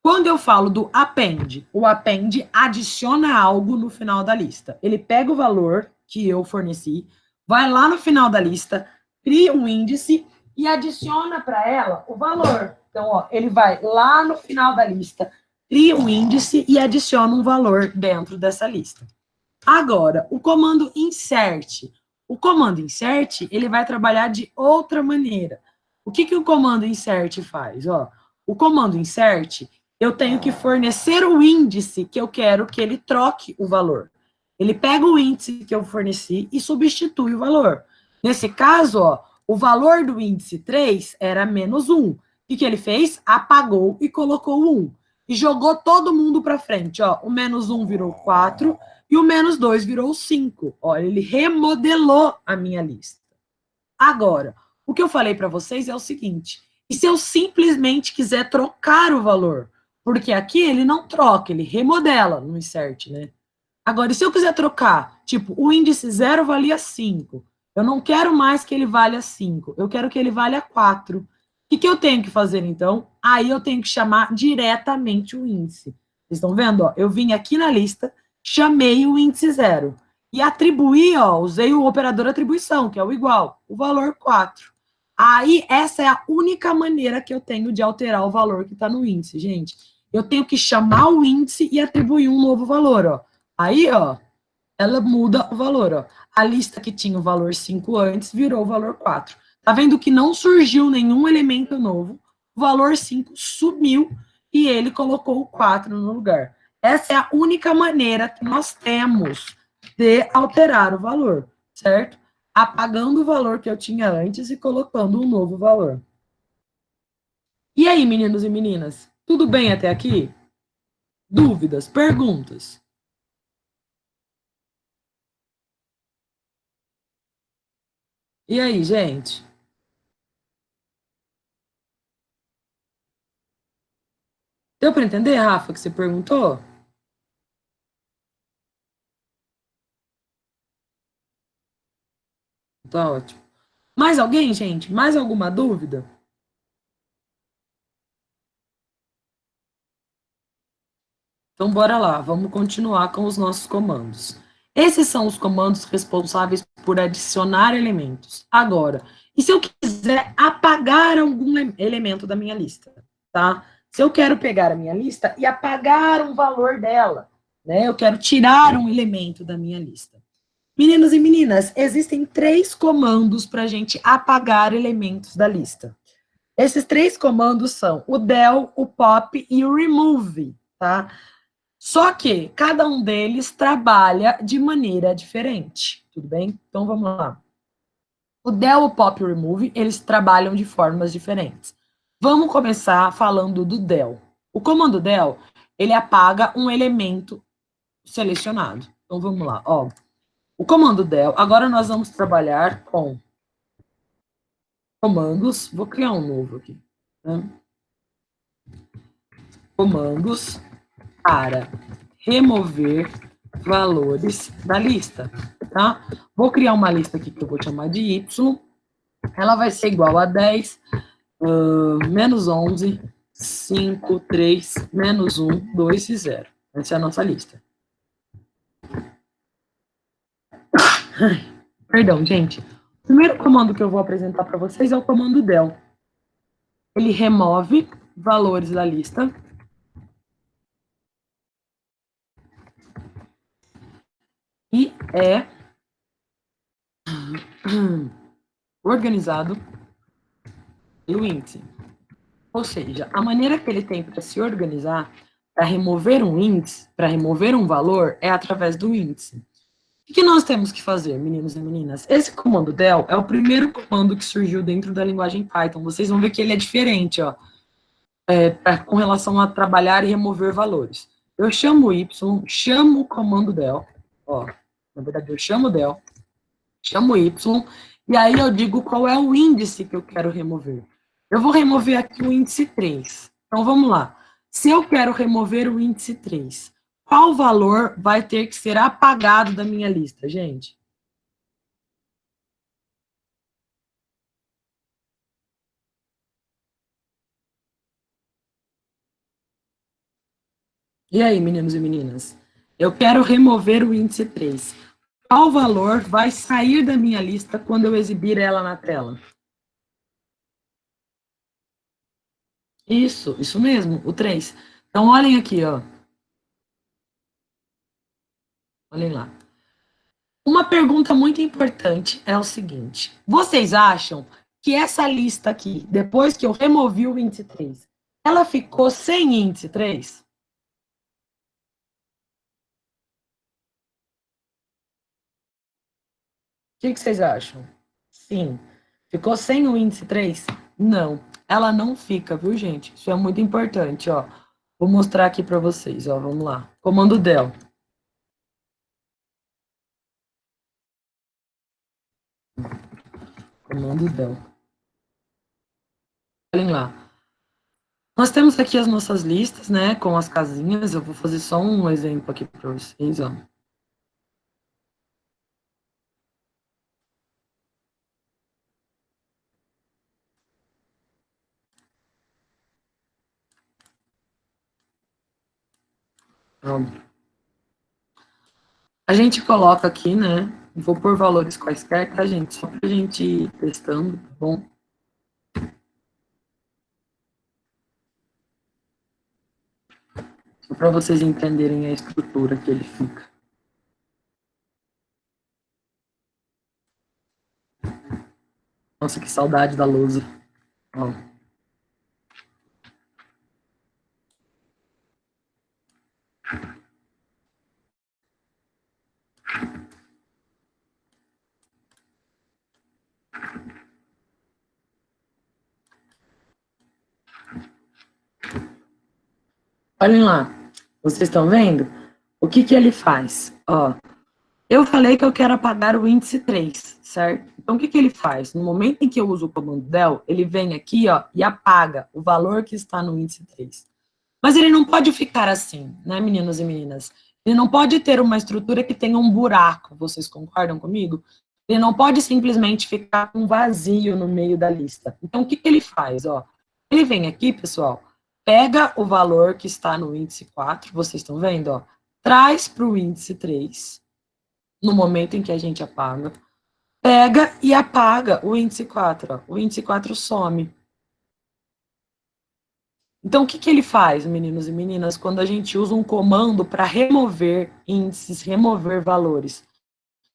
Quando eu falo do append, o append adiciona algo no final da lista. Ele pega o valor que eu forneci, vai lá no final da lista, cria um índice e adiciona para ela o valor. Então, ó, ele vai lá no final da lista, cria um índice e adiciona um valor dentro dessa lista. Agora, o comando insert. O comando insert, ele vai trabalhar de outra maneira. O que, que o comando insert faz? Ó, o comando insert, eu tenho que fornecer o índice que eu quero que ele troque o valor. Ele pega o índice que eu forneci e substitui o valor. Nesse caso, ó, o valor do índice 3 era menos 1. O que ele fez? Apagou e colocou o 1. E jogou todo mundo para frente. Ó, o menos 1 virou 4 e o menos 2 virou 5. Olha, ele remodelou a minha lista. Agora, o que eu falei para vocês é o seguinte: e se eu simplesmente quiser trocar o valor? Porque aqui ele não troca, ele remodela no insert, né? Agora, e se eu quiser trocar? Tipo, o índice 0 valia 5. Eu não quero mais que ele valha 5. Eu quero que ele valha 4. O que eu tenho que fazer, então? Aí eu tenho que chamar diretamente o índice. Vocês estão vendo? Ó, eu vim aqui na lista, chamei o índice 0. E atribuí, ó, usei o operador atribuição, que é o igual, o valor 4. Aí, essa é a única maneira que eu tenho de alterar o valor que está no índice, gente. Eu tenho que chamar o índice e atribuir um novo valor, ó. Aí, ó, ela muda o valor, ó. A lista que tinha o valor 5 antes virou o valor 4. Tá vendo que não surgiu nenhum elemento novo, o valor 5 sumiu e ele colocou o 4 no lugar. Essa é a única maneira que nós temos de alterar o valor, certo? Apagando o valor que eu tinha antes e colocando um novo valor. E aí, meninos e meninas? Tudo bem até aqui? Dúvidas, perguntas? E aí, gente? Deu para entender, Rafa, que você perguntou? Tá ótimo. Mais alguém, gente? Mais alguma dúvida? Então, bora lá, vamos continuar com os nossos comandos. Esses são os comandos responsáveis por adicionar elementos. Agora, e se eu quiser apagar algum elemento da minha lista, tá? Se eu quero pegar a minha lista e apagar um valor dela, né? Eu quero tirar um elemento da minha lista. Meninos e meninas, existem 3 comandos para a gente apagar elementos da lista. Esses 3 comandos são o del, o pop e o remove, tá? Só que cada um deles trabalha de maneira diferente, tudo bem? Então vamos lá. O del, o pop e o remove, eles trabalham de formas diferentes. Vamos começar falando do del. O comando del, ele apaga um elemento selecionado. Então vamos lá, ó. O comando del, agora nós vamos trabalhar com comandos, vou criar um novo aqui, né? Comandos para remover valores da lista, tá? Vou criar uma lista aqui que eu vou chamar de y, ela vai ser igual a 10, menos 11, 5, 3, menos 1, 2 e 0. Essa é a nossa lista. Perdão, gente. O primeiro comando que eu vou apresentar para vocês é o comando del. Ele remove valores da lista e é organizado pelo índice. Ou seja, a maneira que ele tem para se organizar, para remover um índice, para remover um valor, é através do índice. O que nós temos que fazer, meninos e meninas? Esse comando del é o primeiro comando que surgiu dentro da linguagem Python. Vocês vão ver que ele é diferente, ó, com relação a trabalhar e remover valores. Eu chamo y, chamo o comando del, ó, na verdade eu chamo del, chamo y, e aí eu digo qual é o índice que eu quero remover. Eu vou remover aqui o índice 3. Então vamos lá. Se eu quero remover o índice 3, qual valor vai ter que ser apagado da minha lista, gente? E aí, meninos e meninas? Eu quero remover o índice 3. Qual valor vai sair da minha lista quando eu exibir ela na tela? Isso mesmo, o 3. Então, olhem aqui, ó. Olhem lá. Uma pergunta muito importante é o seguinte: vocês acham que essa lista aqui, depois que eu removi o índice 3, ela ficou sem índice 3? O que vocês acham? Sim. Ficou sem o índice 3? Não. Ela não fica, viu, gente? Isso é muito importante, ó. Vou mostrar aqui para vocês, ó. Vamos lá. Comando del. Comando del. Olhem lá. Nós temos aqui as nossas listas, né, com as casinhas. Eu vou fazer só um exemplo aqui para vocês, ó. A gente coloca aqui, né, vou por valores quaisquer, tá, gente? Só para a gente ir testando, tá bom? Só para vocês entenderem a estrutura que ele fica. Nossa, que saudade da lousa. Ó. Olhem lá, vocês estão vendo? O que que ele faz? Ó, eu falei que eu quero apagar o índice 3, certo? Então, o que que ele faz? No momento em que eu uso o comando del, ele vem aqui, ó, e apaga o valor que está no índice 3. Mas ele não pode ficar assim, né, meninos e meninas? Ele não pode ter uma estrutura que tenha um buraco, vocês concordam comigo? Ele não pode simplesmente ficar com um vazio no meio da lista. Então, o que que ele faz? Ó, ele vem aqui, pessoal, pega o valor que está no índice 4, vocês estão vendo? Ó, traz para o índice 3, no momento em que a gente apaga, pega e apaga o índice 4. Ó, o índice 4 some. Então, o que que ele faz, meninos e meninas, quando a gente usa um comando para remover índices, remover valores?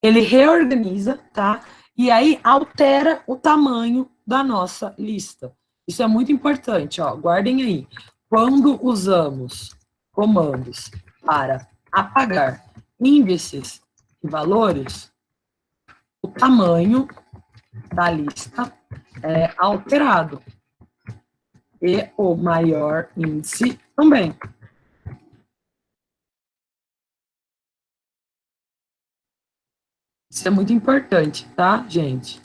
Ele reorganiza, tá? E aí altera o tamanho da nossa lista. Isso é muito importante, ó. Guardem aí. Quando usamos comandos para apagar índices e valores, o tamanho da lista é alterado. E o maior índice também. Isso é muito importante, tá, gente?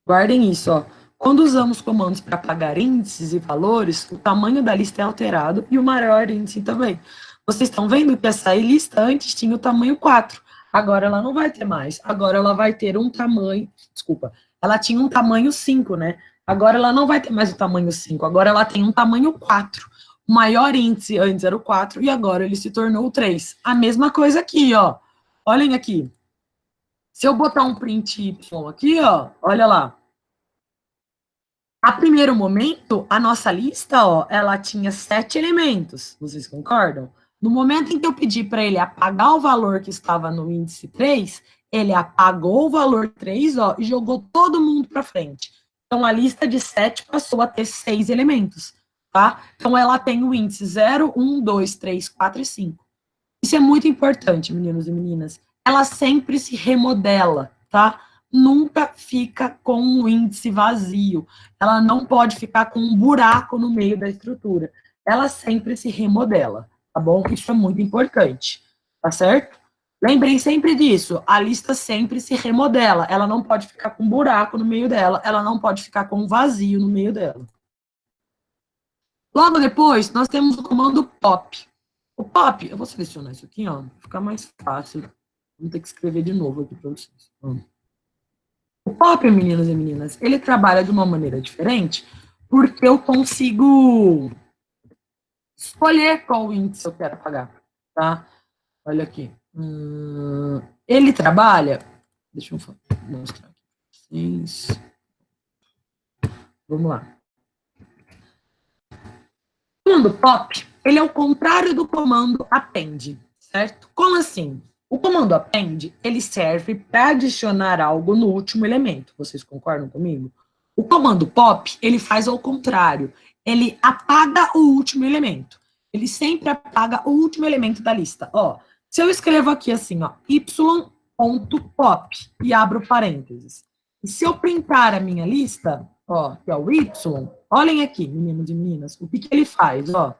Guardem isso, ó. Quando usamos comandos para apagar índices e valores, o tamanho da lista é alterado e o maior índice também. Vocês estão vendo que essa lista antes tinha o tamanho 4. Agora ela não vai ter mais. Agora ela vai ter um tamanho. Desculpa. Ela tinha um tamanho 5, né? Agora ela não vai ter mais o tamanho 5, agora ela tem um tamanho 4. O maior índice antes era o 4 e agora ele se tornou o 3. A mesma coisa aqui, ó. Olhem aqui. Se eu botar um print Y aqui, ó, olha lá. A primeiro momento, a nossa lista, ó, ela tinha 7 elementos. Vocês concordam? No momento em que eu pedi para ele apagar o valor que estava no índice 3, ele apagou o valor 3, ó, e jogou todo mundo para frente. Então, a lista de 7 passou a ter 6 elementos, tá? Então, ela tem o índice 0, 1, 2, 3, 4 e 5. Isso é muito importante, meninos e meninas. Ela sempre se remodela, tá? Nunca fica com um índice vazio. Ela não pode ficar com um buraco no meio da estrutura. Ela sempre se remodela, tá bom? Isso é muito importante, tá certo? Lembrem sempre disso. A lista sempre se remodela. Ela não pode ficar com um buraco no meio dela. Ela não pode ficar com um vazio no meio dela. Logo depois, nós temos o comando pop. O pop, eu vou selecionar isso aqui, ó, para ficar mais fácil. Vou ter que escrever de novo aqui para vocês. O pop, meninos e meninas, ele trabalha de uma maneira diferente, porque eu consigo escolher qual índice eu quero pagar, tá? Olha aqui. Ele trabalha. Deixa eu mostrar aqui para vocês. Vamos lá. O comando pop, ele é o contrário do comando append, certo? Como assim? O comando append, ele serve para adicionar algo no último elemento. Vocês concordam comigo? O comando pop, ele faz ao contrário. Ele apaga o último elemento. Ele sempre apaga o último elemento da lista. Ó, se eu escrevo aqui assim, ó, y.pop e abro parênteses. E se eu printar a minha lista, ó, que é o y, olhem aqui, meninos e meninas, o que, que ele faz, ó.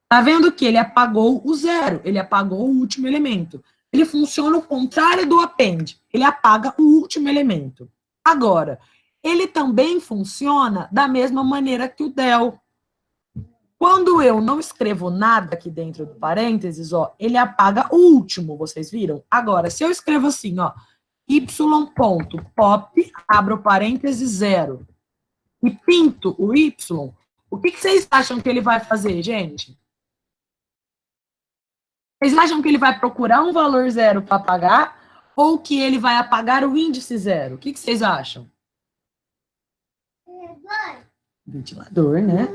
Tá vendo que ele apagou o 0, ele apagou o último elemento. Ele funciona o contrário do append, ele apaga o último elemento. Agora, ele também funciona da mesma maneira que o del. Quando eu não escrevo nada aqui dentro do parênteses, ó, ele apaga o último, vocês viram? Agora, se eu escrevo assim, ó, y.pop, abro parênteses 0, e pinto o y, o que, que vocês acham que ele vai fazer, gente? Vocês acham que ele vai procurar um valor 0 para apagar ou que ele vai apagar o índice 0? O que, que vocês acham? Ventilador, né?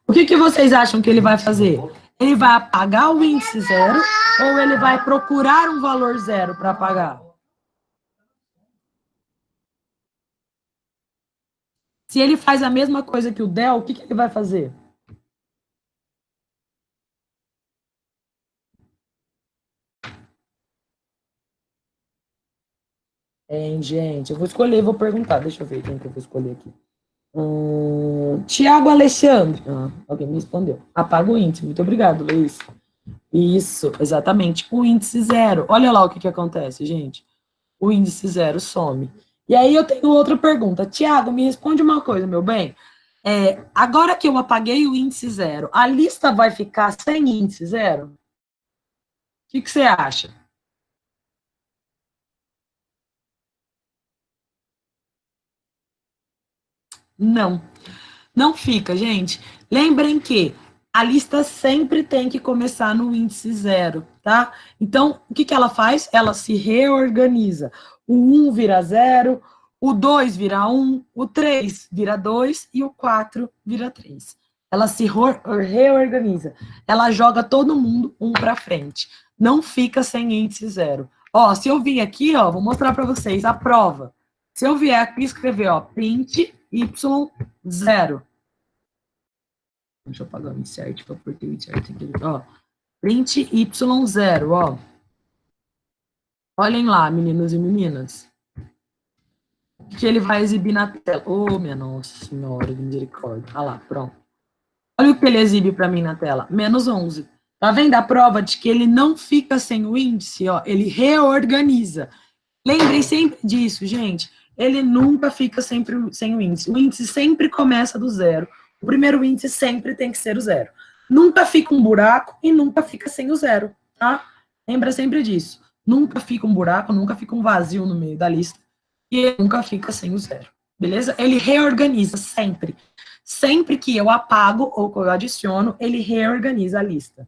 O que, que vocês acham que ele vai fazer? Ele vai apagar o índice 0 ou ele vai procurar um valor 0 para apagar? Se ele faz a mesma coisa que o del, o que, que ele vai fazer? Gente, eu vou escolher, vou perguntar. Deixa eu ver quem que eu vou escolher aqui. Tiago Alexandre. Alguém me respondeu. Apaga o índice. Muito obrigado, Luiz. Isso, exatamente. O índice 0. Olha lá o que, que acontece, gente. O índice 0 some. E aí eu tenho outra pergunta. Tiago, me responde uma coisa, meu bem. Agora que eu apaguei o índice 0, a lista vai ficar sem índice 0? O que, que você acha? Não. Não fica, gente. Lembrem que a lista sempre tem que começar no índice 0, tá? Então, o que, que ela faz? Ela se reorganiza. O 1 vira 0, o 2 vira 1, o 3 vira 2 e o 4 vira 3. Ela se reorganiza. Ela joga todo mundo um para frente. Não fica sem índice 0. Ó, se eu vir aqui, ó, vou mostrar para vocês a prova. Se eu vier aqui escrever, ó, print y0. Deixa eu apagar o insert para pôr o insert aqui. Ó, print y0, ó. Olhem lá, meninos e meninas. O que ele vai exibir na tela? Oh, minha nossa senhora de misericórdia. Olha lá, pronto. Olha o que ele exibe para mim na tela. -11. Tá vendo a prova de que ele não fica sem o índice? Ó, ele reorganiza. Lembrem sempre disso, gente. Ele nunca fica sempre sem o índice. O índice sempre começa do 0. O primeiro índice sempre tem que ser o 0. Nunca fica um buraco e nunca fica sem o 0, tá? Lembra sempre disso. Nunca fica um buraco, nunca fica um vazio no meio da lista. E ele nunca fica sem o 0. beleza? Ele reorganiza sempre. Sempre que eu apago ou que eu adiciono, ele reorganiza a lista.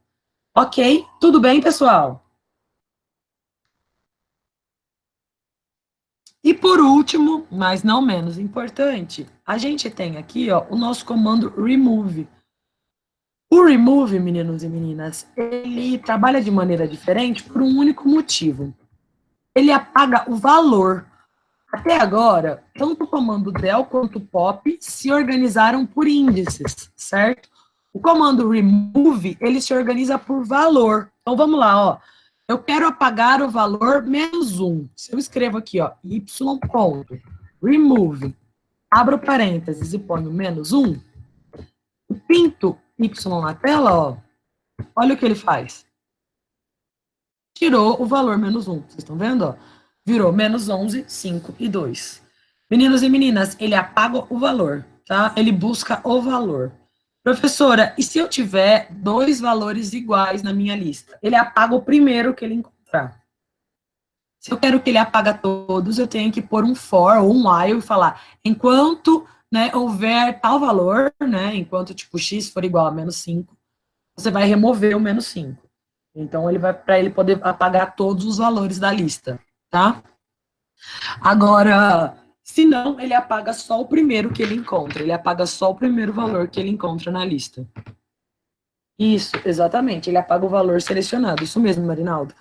Ok? Tudo bem, pessoal? E por último, mas não menos importante, a gente tem aqui ó, o nosso comando remove. O remove, meninos e meninas, ele trabalha de maneira diferente por um único motivo. Ele apaga o valor. Até agora, tanto o comando del quanto o pop se organizaram por índices, certo? O comando remove, ele se organiza por valor. Então vamos lá, ó. Eu quero apagar o valor menos 1. Se eu escrevo aqui, ó, y ponto, remove, abro parênteses e ponho menos 1, pinto y na tela, ó, olha o que ele faz. Tirou o valor menos 1. Vocês estão vendo? Ó? Virou menos 11, 5 e 2. Meninos e meninas, ele apaga o valor, tá? Ele busca o valor. Professora, e se eu tiver dois valores iguais na minha lista? Ele apaga o primeiro que ele encontrar. Se eu quero que ele apaga todos, eu tenho que pôr um for ou um while e falar, enquanto né, houver tal valor, né, enquanto tipo x for igual a menos 5, você vai remover o menos 5. Então, ele vai para ele poder apagar todos os valores da lista, tá? Agora, se não, ele apaga só o primeiro que ele encontra. Ele apaga só o primeiro valor que ele encontra na lista. Isso, exatamente. Ele apaga o valor selecionado. Isso mesmo, Marinaldo.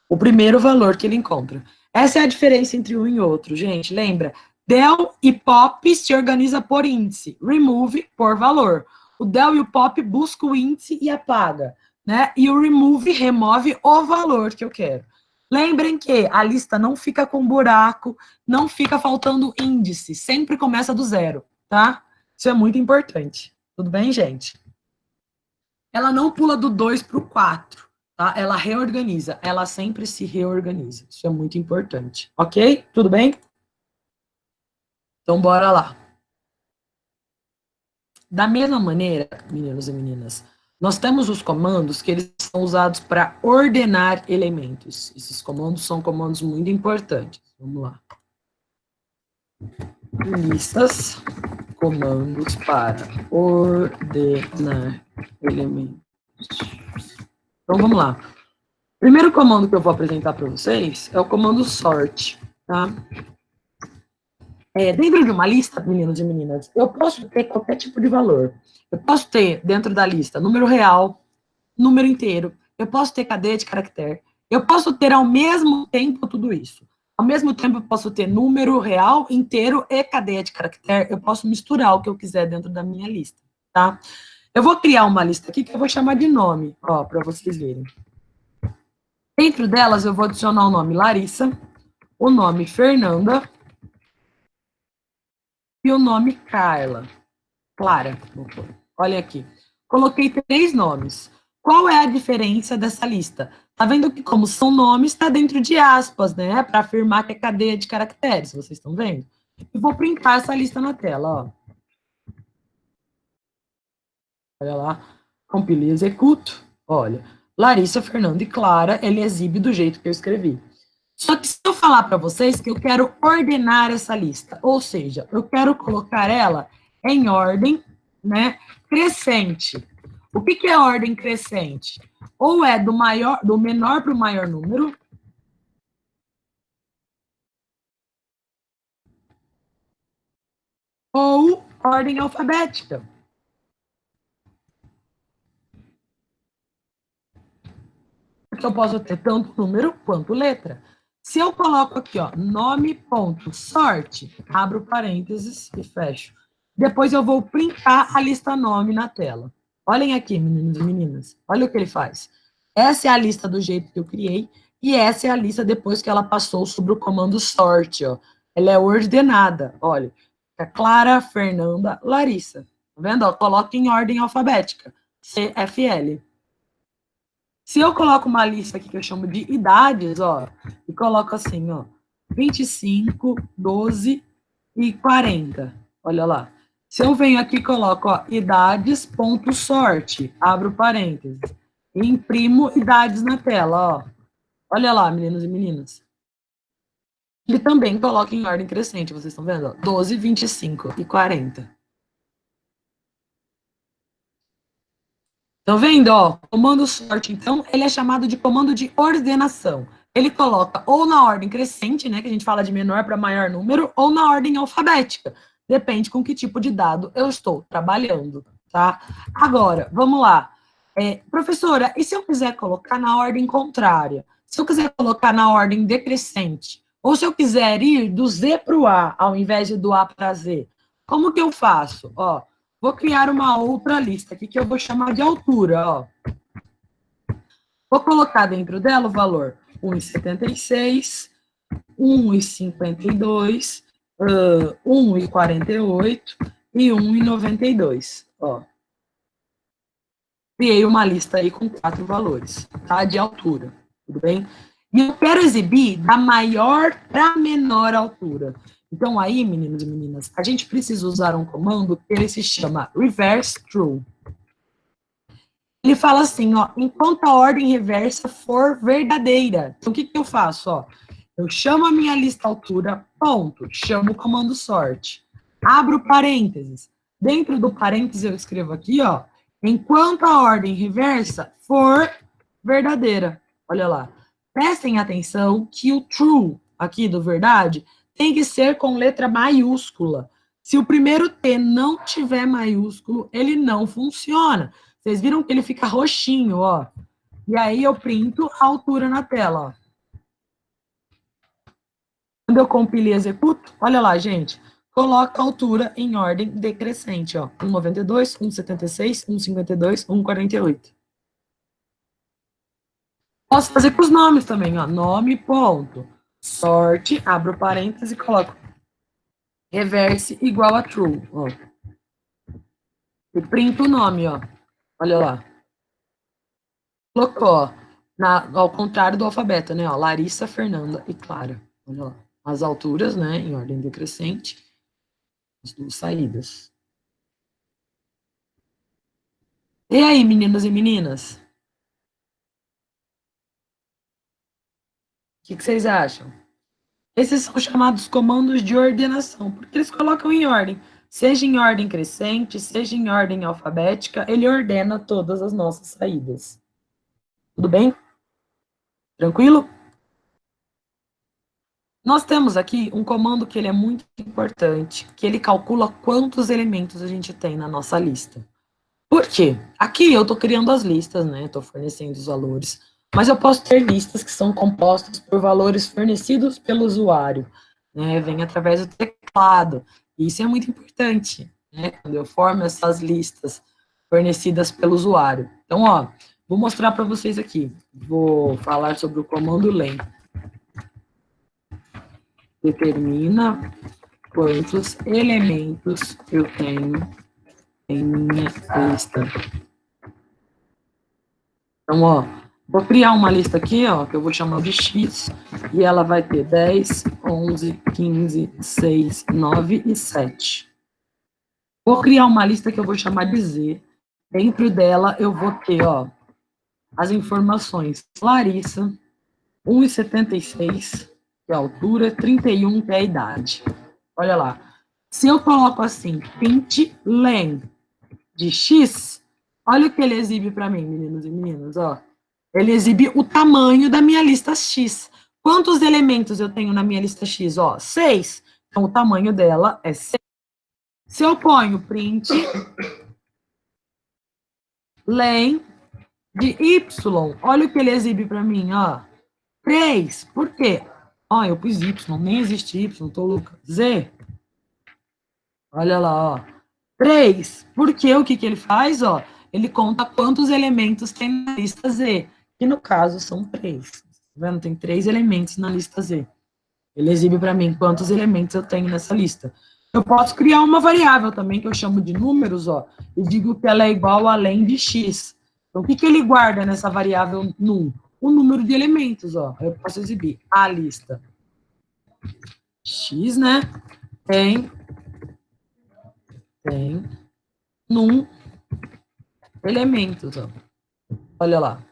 O primeiro valor que ele encontra. Essa é a diferença entre um e outro, gente. Lembra? Del e pop se organiza por índice. Remove por valor. O del e o pop buscam o índice e apaga. Né? E o remove remove o valor que eu quero. Lembrem que a lista não fica com buraco, não fica faltando índice. Sempre começa do zero, tá? Isso é muito importante. Tudo bem, gente? Ela não pula do 2 para o 4, tá? Ela reorganiza, ela sempre se reorganiza. Isso é muito importante, ok? Tudo bem? Então, bora lá. Da mesma maneira, meninos e meninas, nós temos os comandos que eles são usados para ordenar elementos. Esses comandos são comandos muito importantes. Vamos lá. Listas, comandos para ordenar elementos. Então, vamos lá. O primeiro comando que eu vou apresentar para vocês é o comando sort, tá? Dentro de uma lista, meninos e meninas, eu posso ter qualquer tipo de valor. Eu posso ter, dentro da lista, número real, número inteiro, eu posso ter cadeia de caractere, eu posso ter ao mesmo tempo tudo isso. Ao mesmo tempo, eu posso ter número real, inteiro e cadeia de caractere, eu posso misturar o que eu quiser dentro da minha lista, tá? Eu vou criar uma lista aqui que eu vou chamar de nome, ó, para vocês verem. Dentro delas, eu vou adicionar o nome Larissa, o nome Fernanda e o nome Carla. Clara. Olha aqui. Coloquei 3 nomes. Qual é a diferença dessa lista? Tá vendo que como são nomes, está dentro de aspas, né? Para afirmar que é cadeia de caracteres. Vocês estão vendo? E vou printar essa lista na tela, ó. Olha lá. Compile e executo. Olha. Larissa, Fernanda e Clara, ele exibe do jeito que eu escrevi. Só que se eu falar para vocês que eu quero ordenar essa lista, ou seja, eu quero colocar ela em ordem, né, crescente. O que é ordem crescente? Ou é do menor para o maior número, ou ordem alfabética. Porque eu posso ter tanto número quanto letra. Se eu coloco aqui, ó, nome.sort, abro parênteses e fecho. Depois eu vou printar a lista nome na tela. Olhem aqui, meninos e meninas. Olha o que ele faz. Essa é a lista do jeito que eu criei e essa é a lista depois que ela passou sobre o comando sort, ó. Ela é ordenada, olha. É Clara, Fernanda, Larissa. Tá vendo? Ó, coloca em ordem alfabética. CFL. Se eu coloco uma lista aqui que eu chamo de idades, ó, e coloco assim, ó, 25, 12 e 40. Olha lá. Se eu venho aqui e coloco, ó, idades.sorte, abro parênteses, e imprimo idades na tela, ó. Olha lá, meninos e meninas. Ele também coloca em ordem crescente, vocês estão vendo? 12, 25 e 40. Estão vendo? Ó, comando sorte, então, ele é chamado de comando de ordenação. Ele coloca ou na ordem crescente, né, que a gente fala de menor para maior número, ou na ordem alfabética. Depende com que tipo de dado eu estou trabalhando, tá? Agora, vamos lá. Professora, e se eu quiser colocar na ordem contrária? Se eu quiser colocar na ordem decrescente? Ou se eu quiser ir do Z para o A, ao invés de do A para Z? Como que eu faço? Ó, vou criar uma outra lista aqui que eu vou chamar de altura, ó. Vou colocar dentro dela o valor 1,76, 1,52, 1,48 e 1,92, ó. Criei uma lista aí com 4 valores, tá? De altura, tudo bem? E eu quero exibir da maior para menor altura. Então aí, meninos e meninas, a gente precisa usar um comando que ele se chama reverse true. Ele fala assim, ó, enquanto a ordem reversa for verdadeira. Então, o que eu faço, ó? Eu chamo a minha lista altura, ponto, chamo o comando sorte, abro parênteses. Dentro do parênteses eu escrevo aqui, ó, enquanto a ordem reversa for verdadeira. Olha lá. Prestem atenção que o true, aqui do verdade, tem que ser com letra maiúscula. Se o primeiro T não tiver maiúsculo, ele não funciona. Vocês viram que ele fica roxinho, ó. E aí eu printo a altura na tela, ó. Quando eu compilo e executo, olha lá, gente. Coloca a altura em ordem decrescente, ó. 1,92, 1,76, 1,52, 1,48. Posso fazer com os nomes também, ó. Nome, ponto. Sorte, abro parênteses e coloco reverse igual a true, ó. E printo o nome, ó. Olha lá. Colocou, ao contrário do alfabeto, né? Ó, Larissa, Fernanda e Clara. Olha lá. As alturas, né? Em ordem decrescente. As duas saídas. E aí, meninos e meninas? O que vocês acham? Esses são chamados comandos de ordenação, porque eles colocam em ordem. Seja em ordem crescente, seja em ordem alfabética, ele ordena todas as nossas saídas. Tudo bem? Tranquilo? Nós temos aqui um comando que ele é muito importante, que ele calcula quantos elementos a gente tem na nossa lista. Por quê? Aqui eu estou criando as listas, né? Estou fornecendo os valores, mas eu posso ter listas que são compostas por valores fornecidos pelo usuário, né? Vem através do teclado. E isso é muito importante, né? Quando eu formo essas listas fornecidas pelo usuário. Então, ó, vou mostrar para vocês aqui. Vou falar sobre o comando len. Determina quantos elementos eu tenho em minha lista. Então, ó, vou criar uma lista aqui, ó, que eu vou chamar de X, e ela vai ter 10, 11, 15, 6, 9 e 7. Vou criar uma lista que eu vou chamar de Z. Dentro dela eu vou ter, ó, as informações. Larissa, 1,76, que é a altura, 31, que é a idade. Olha lá. Se eu coloco assim, print len de X, olha o que ele exibe para mim, meninos e meninas, ó. Ele exibe o tamanho da minha lista X. Quantos elementos eu tenho na minha lista X? Ó, 6. Então, o tamanho dela é 6. Se eu ponho print len de Y, olha o que ele exibe para mim, ó. 3. Por quê? Ó, eu pus Y, nem existe Y, tô louca. Z. Olha lá, ó. 3. Porque o que, que ele faz, ó? Ele conta quantos elementos tem na lista Z, que no caso são 3. Tá vendo? Tem 3 elementos na lista Z. Ele exibe para mim quantos elementos eu tenho nessa lista. Eu posso criar uma variável também, que eu chamo de números, ó, e digo que ela é igual a len de x. Então, o que, que ele guarda nessa variável num? O número de elementos, ó. Eu posso exibir a lista x, né, tem num elementos, ó. Olha lá.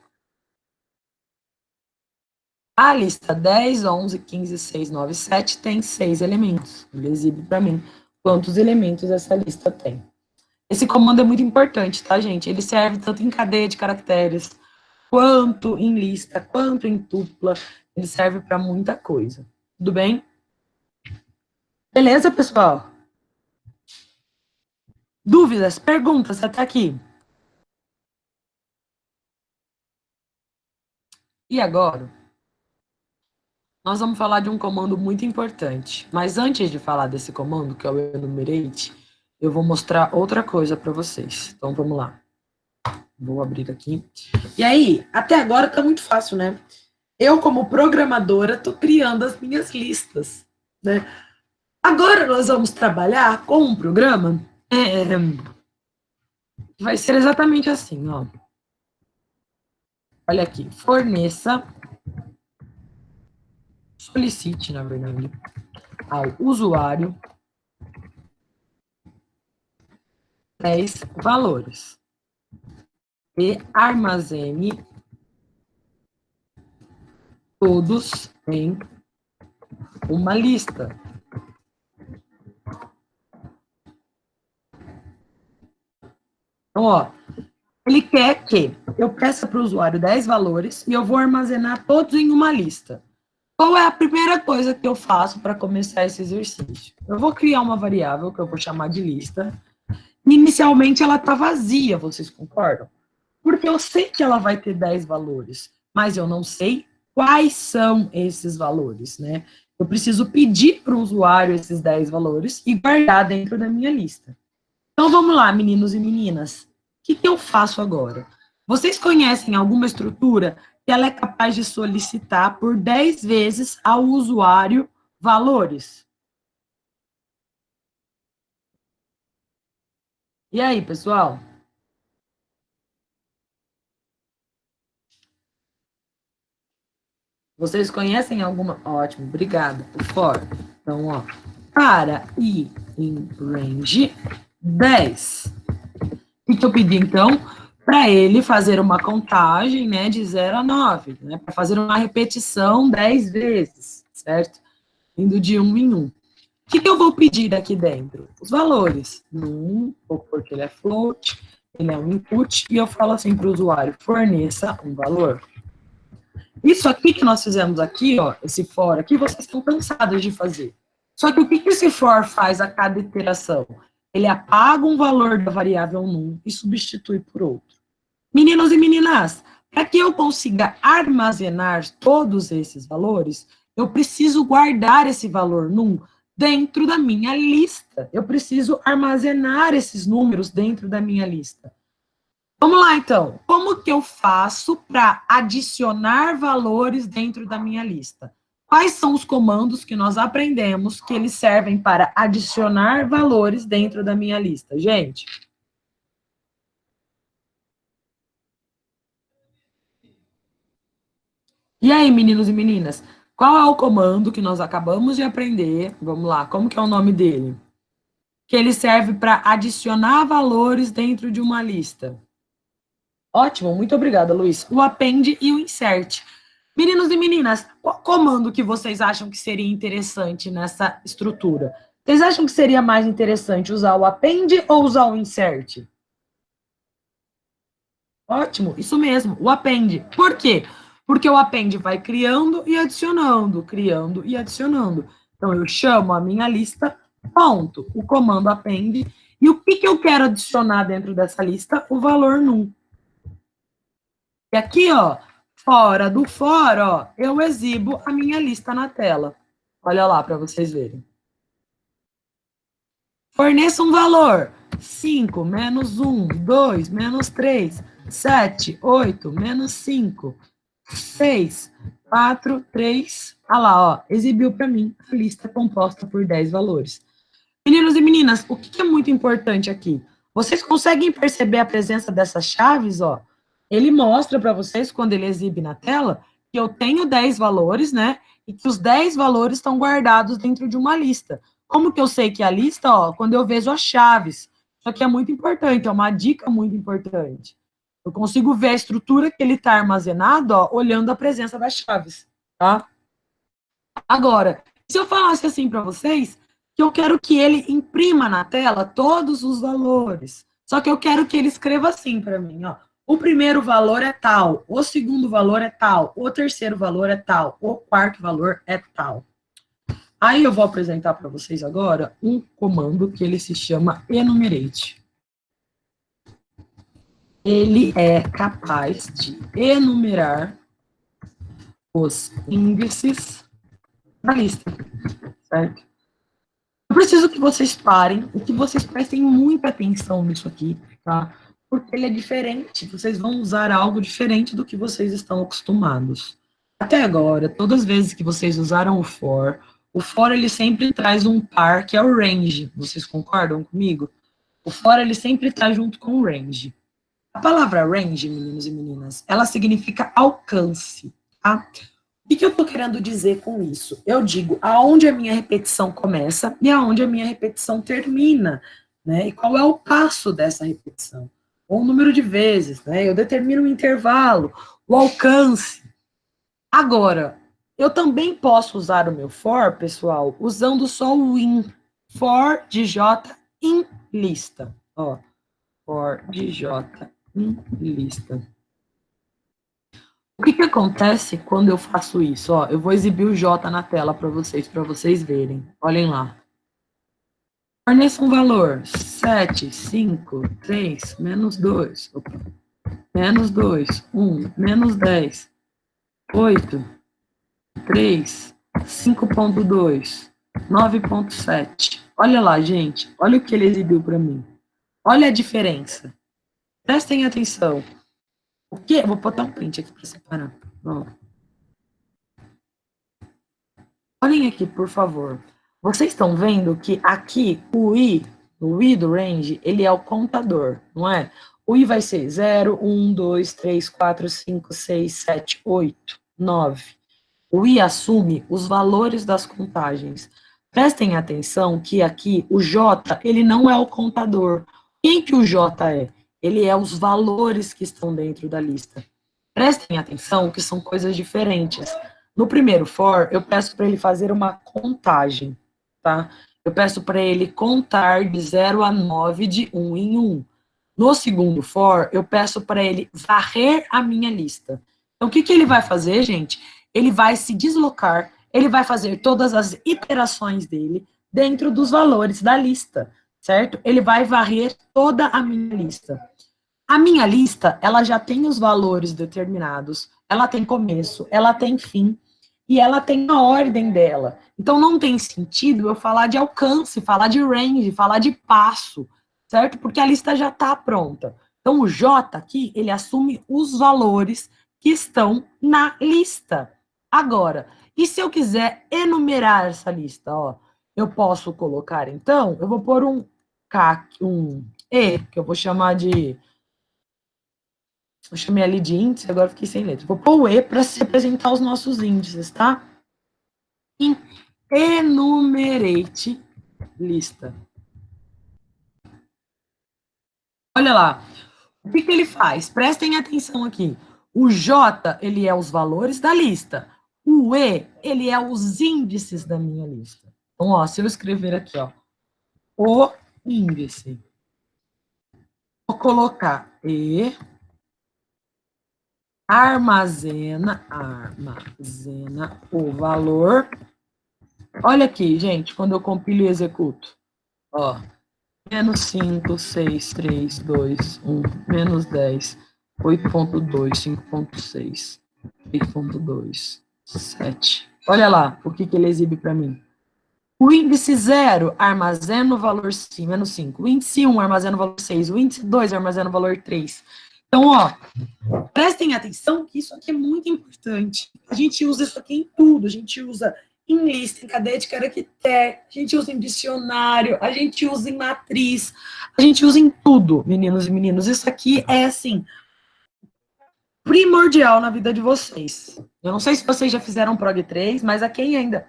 A lista 10, 11, 15, 6, 9, 7 tem 6 elementos. Ele exibe para mim quantos elementos essa lista tem. Esse comando é muito importante, tá, gente? Ele serve tanto em cadeia de caracteres, quanto em lista, quanto em tupla. Ele serve para muita coisa. Tudo bem? Beleza, pessoal? Dúvidas, perguntas até aqui? E agora, nós vamos falar de um comando muito importante. Mas antes de falar desse comando, que é o enumerate, eu vou mostrar outra coisa para vocês. Então, vamos lá. Vou abrir aqui. E aí, até agora tá muito fácil, né? Eu, como programadora, estou criando as minhas listas, né? Agora nós vamos trabalhar com um programa vai ser exatamente assim, ó. Olha aqui, forneça, solicite, na verdade, ao usuário 10 valores e armazene todos em uma lista. Então, ó, ele quer que eu peça para o usuário 10 valores e eu vou armazenar todos em uma lista. Qual é a primeira coisa que eu faço para começar esse exercício? Eu vou criar uma variável que eu vou chamar de lista. Inicialmente ela está vazia, vocês concordam? Porque eu sei que ela vai ter 10 valores, mas eu não sei quais são esses valores, né? Eu preciso pedir para o usuário esses 10 valores e guardar dentro da minha lista. Então vamos lá, meninos e meninas. O que eu faço agora? Vocês conhecem alguma estrutura que ela é capaz de solicitar por 10 vezes ao usuário valores? E aí, pessoal? Vocês conhecem alguma? Ótimo, obrigada. O for. Então, ó, para ir em range 10. O que eu pedi, então? Para ele fazer uma contagem, né, de 0 a 9, né, para fazer uma repetição 10 vezes, certo? Indo de 1 em 1. O que eu vou pedir aqui dentro? Os valores. No 1, porque ele é float, ele é um input, e eu falo assim para o usuário, forneça um valor. Isso aqui que nós fizemos aqui, ó, esse for aqui, vocês estão cansados de fazer. Só que o que esse for faz a cada iteração? Ele apaga um valor da variável num e substitui por outro. Meninos e meninas, para que eu consiga armazenar todos esses valores, eu preciso guardar esse valor num dentro da minha lista. Eu preciso armazenar esses números dentro da minha lista. Vamos lá, então. Como que eu faço para adicionar valores dentro da minha lista? Quais são os comandos que nós aprendemos que eles servem para adicionar valores dentro da minha lista? Gente. E aí, meninos e meninas? Qual é o comando que nós acabamos de aprender? Vamos lá, como que é o nome dele? Que ele serve para adicionar valores dentro de uma lista. Ótimo, muito obrigada, Luiz. O append e o insert. Meninos e meninas, qual comando que vocês acham que seria interessante nessa estrutura? Vocês acham que seria mais interessante usar o append ou usar o insert? Ótimo, isso mesmo, o append. Por quê? Porque o append vai criando e adicionando, criando e adicionando. Então, eu chamo a minha lista, ponto, o comando append, e o que eu quero adicionar dentro dessa lista? O valor num. E aqui, ó, fora do for, ó, eu exibo a minha lista na tela. Olha lá para vocês verem. Forneça um valor. 5 menos 1, 2 menos 3, 7, 8 menos 5, 6, 4, 3. Olha lá, ó, exibiu para mim a lista composta por 10 valores. Meninos e meninas, o que é muito importante aqui? Vocês conseguem perceber a presença dessas chaves, ó? Ele mostra para vocês, quando ele exibe na tela, que eu tenho 10 valores, né? E que os 10 valores estão guardados dentro de uma lista. Como que eu sei que é a lista? Ó, quando eu vejo as chaves. Isso aqui é muito importante, é uma dica muito importante. Eu consigo ver a estrutura que ele está armazenado, ó, olhando a presença das chaves. tá? Agora, se eu falasse assim para vocês, que eu quero que ele imprima na tela todos os valores, só que eu quero que ele escreva assim para mim, ó. O primeiro valor é tal, o segundo valor é tal, o terceiro valor é tal, o quarto valor é tal. Aí eu vou apresentar para vocês agora um comando que ele se chama enumerate. Ele é capaz de enumerar os índices da lista, certo? Eu preciso que vocês parem e que vocês prestem muita atenção nisso aqui, tá? Porque ele é diferente, vocês vão usar algo diferente do que vocês estão acostumados. Até agora, todas as vezes que vocês usaram o for ele sempre traz um par, que é o range. Vocês concordam comigo? O for ele sempre está junto com o range. A palavra range, meninos e meninas, ela significa alcance, tá? O que eu estou querendo dizer com isso? Eu digo aonde a minha repetição começa e aonde a minha repetição termina, né? E qual é o passo dessa repetição? Ou o número de vezes, né? Eu determino o intervalo, o alcance. Agora, eu também posso usar o meu for, pessoal, usando só o in. For de J in lista. Ó, for de J in lista. O que acontece quando eu faço isso? Ó, eu vou exibir o J na tela para vocês verem. Olhem lá. Forneça um valor. 7, 5, 3, menos 2. Opa. Menos 2, 1, menos 10, 8, 3, 5,2, 9,7. Olha lá, gente. Olha o que ele exibiu para mim. Olha a diferença. Prestem atenção. O que? Vou botar um print aqui para separar. Ó. Olhem aqui, por favor. Vocês estão vendo que aqui o I do range, ele é o contador, não é? O I vai ser 0, 1, 2, 3, 4, 5, 6, 7, 8, 9. O I assume os valores das contagens. Prestem atenção que aqui o J, ele não é o contador. Quem que o J é? Ele é os valores que estão dentro da lista. Prestem atenção que são coisas diferentes. No primeiro for, eu peço para ele fazer uma contagem, tá? Eu peço para ele contar de 0 a 9 de 1 em 1. No segundo for, eu peço para ele varrer a minha lista. Então, o que, que ele vai fazer, gente? Ele vai se deslocar, ele vai fazer todas as iterações dele dentro dos valores da lista, certo? Ele vai varrer toda a minha lista. A minha lista, ela já tem os valores determinados, ela tem começo, ela tem fim, e ela tem a ordem dela. Então, não tem sentido eu falar de alcance, falar de range, falar de passo, certo? Porque a lista já está pronta. Então, o J aqui, ele assume os valores que estão na lista. Agora, e se eu quiser enumerar essa lista? Ó, eu posso colocar, então, eu vou pôr um K, um E, que eu vou chamar de... Eu chamei ali de índice, agora fiquei sem letra. Vou pôr o E para se representar os nossos índices, tá? Enumerate lista. Olha lá. O que, que ele faz? Prestem atenção aqui. O J, ele é os valores da lista. O E, ele é os índices da minha lista. Então, ó, se eu escrever aqui, ó, o índice, vou colocar E, armazena o valor. Olha aqui, gente, quando eu compilo e executo. Ó, menos 5, 6, 3, 2, 1, menos 10, 8,2, 5,6, 8,2, 7. Olha lá o que, que ele exibe para mim. O índice 0 armazena o valor menos 5. O índice 1 armazena o valor 6. O índice 2 armazena o valor 3. Então, ó, prestem atenção que isso aqui é muito importante. A gente usa isso aqui em tudo. A gente usa em lista, em cadeia de caractere, a gente usa em dicionário, a gente usa em matriz, a gente usa em tudo, meninos e meninos. Isso aqui é, assim, primordial na vida de vocês. Eu não sei se vocês já fizeram Prog 3, mas a quem ainda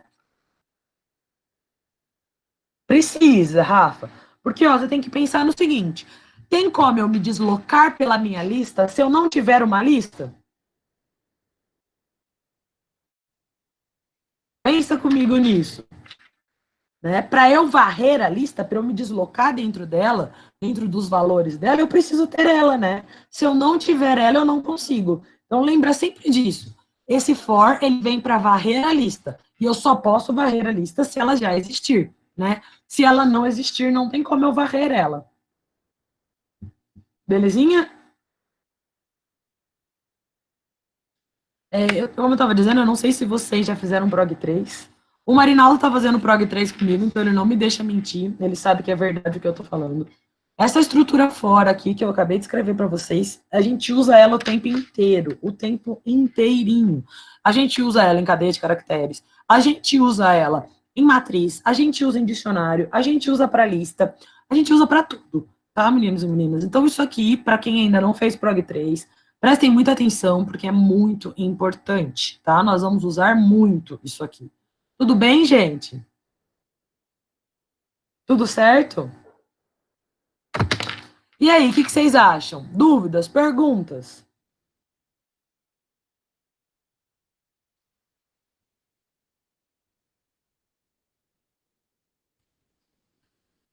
precisa, Rafa. Porque, ó, você tem que pensar no seguinte, tem como eu me deslocar pela minha lista se eu não tiver uma lista? comigo nisso? Né? Para eu varrer a lista, para eu me deslocar dentro dela, dentro dos valores dela, eu preciso ter ela, né? Se eu não tiver ela, eu não consigo. Então, lembra sempre disso. Esse for, ele vem para varrer a lista. E eu só posso varrer a lista se ela já existir, né? Se ela não existir, não tem como eu varrer ela. Belezinha? Como eu estava dizendo, eu não sei se vocês já fizeram Prog 3. O Marinaldo está fazendo Prog 3 comigo, então ele não me deixa mentir. Ele sabe que é verdade o que eu estou falando. Essa estrutura fora aqui, que eu acabei de escrever para vocês, a gente usa ela o tempo inteiro, o tempo inteirinho. A gente usa ela em cadeia de caracteres, a gente usa ela em matriz, a gente usa em dicionário, a gente usa para lista, a gente usa para tudo, tá, meninos e meninas? Então, isso aqui, para quem ainda não fez Prog 3, prestem muita atenção, porque é muito importante, tá? Nós vamos usar muito isso aqui. Tudo bem, gente? Tudo certo? E aí, o que vocês acham? Dúvidas? Perguntas?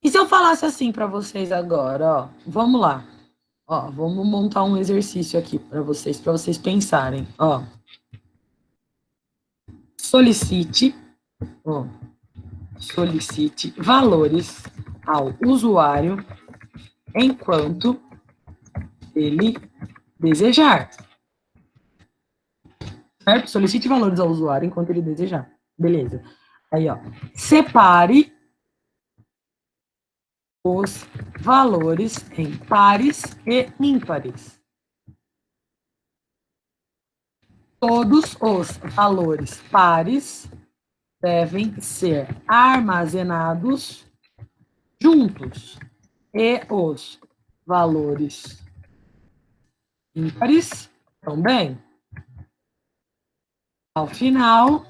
E se eu falasse assim para vocês agora, ó, vamos lá. Ó, vamos montar um exercício aqui para vocês pensarem, ó. Solicite, ó, solicite valores ao usuário enquanto ele desejar. Certo? Solicite valores ao usuário enquanto ele desejar. Beleza. Aí, ó. Separe os valores em pares e ímpares. Todos os valores pares devem ser armazenados juntos e os valores ímpares também. Ao final,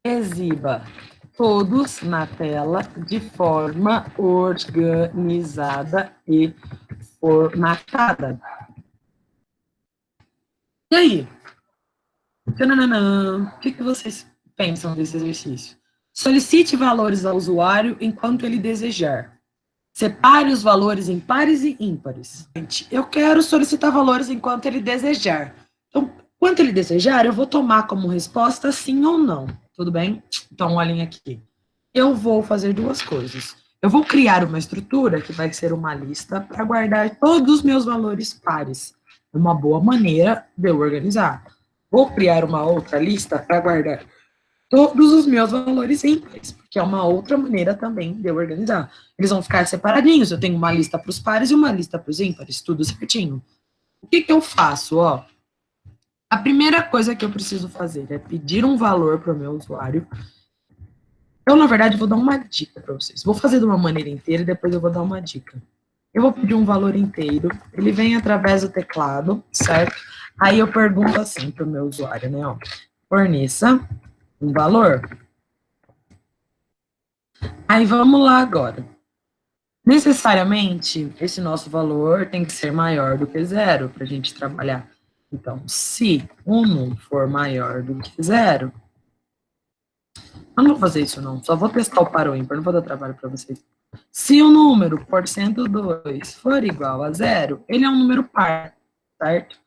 exiba todos na tela de forma organizada e formatada. E aí? Tananana, o que vocês pensam desse exercício? Solicite valores ao usuário enquanto ele desejar. Separe os valores em pares e ímpares. Eu quero solicitar valores enquanto ele desejar. Então, enquanto ele desejar, eu vou tomar como resposta sim ou não. Tudo bem? Então, olhem aqui. Eu vou fazer duas coisas. Eu vou criar uma estrutura que vai ser uma lista para guardar todos os meus valores pares. Uma boa maneira de eu organizar. Vou criar uma outra lista para guardar todos os meus valores ímpares, porque é uma outra maneira também de eu organizar. Eles vão ficar separadinhos. Eu tenho uma lista para os pares e uma lista para os ímpares, tudo certinho. O que eu faço? Ó, a primeira coisa que eu preciso fazer é pedir um valor para o meu usuário. Eu, na verdade, vou dar uma dica para vocês. Vou fazer de uma maneira inteira e depois eu vou dar uma dica. Eu vou pedir um valor inteiro, ele vem através do teclado, certo? Aí eu pergunto assim para o meu usuário, né? Ó, forneça um valor. Aí vamos lá agora. Necessariamente, esse nosso valor tem que ser maior do que zero para a gente trabalhar. Então, se um número for maior do que zero, eu não vou fazer isso não, só vou testar o par ou ímpar, não vou dar trabalho para vocês. Se o número por cento 2 for igual a zero, ele é um número par, certo?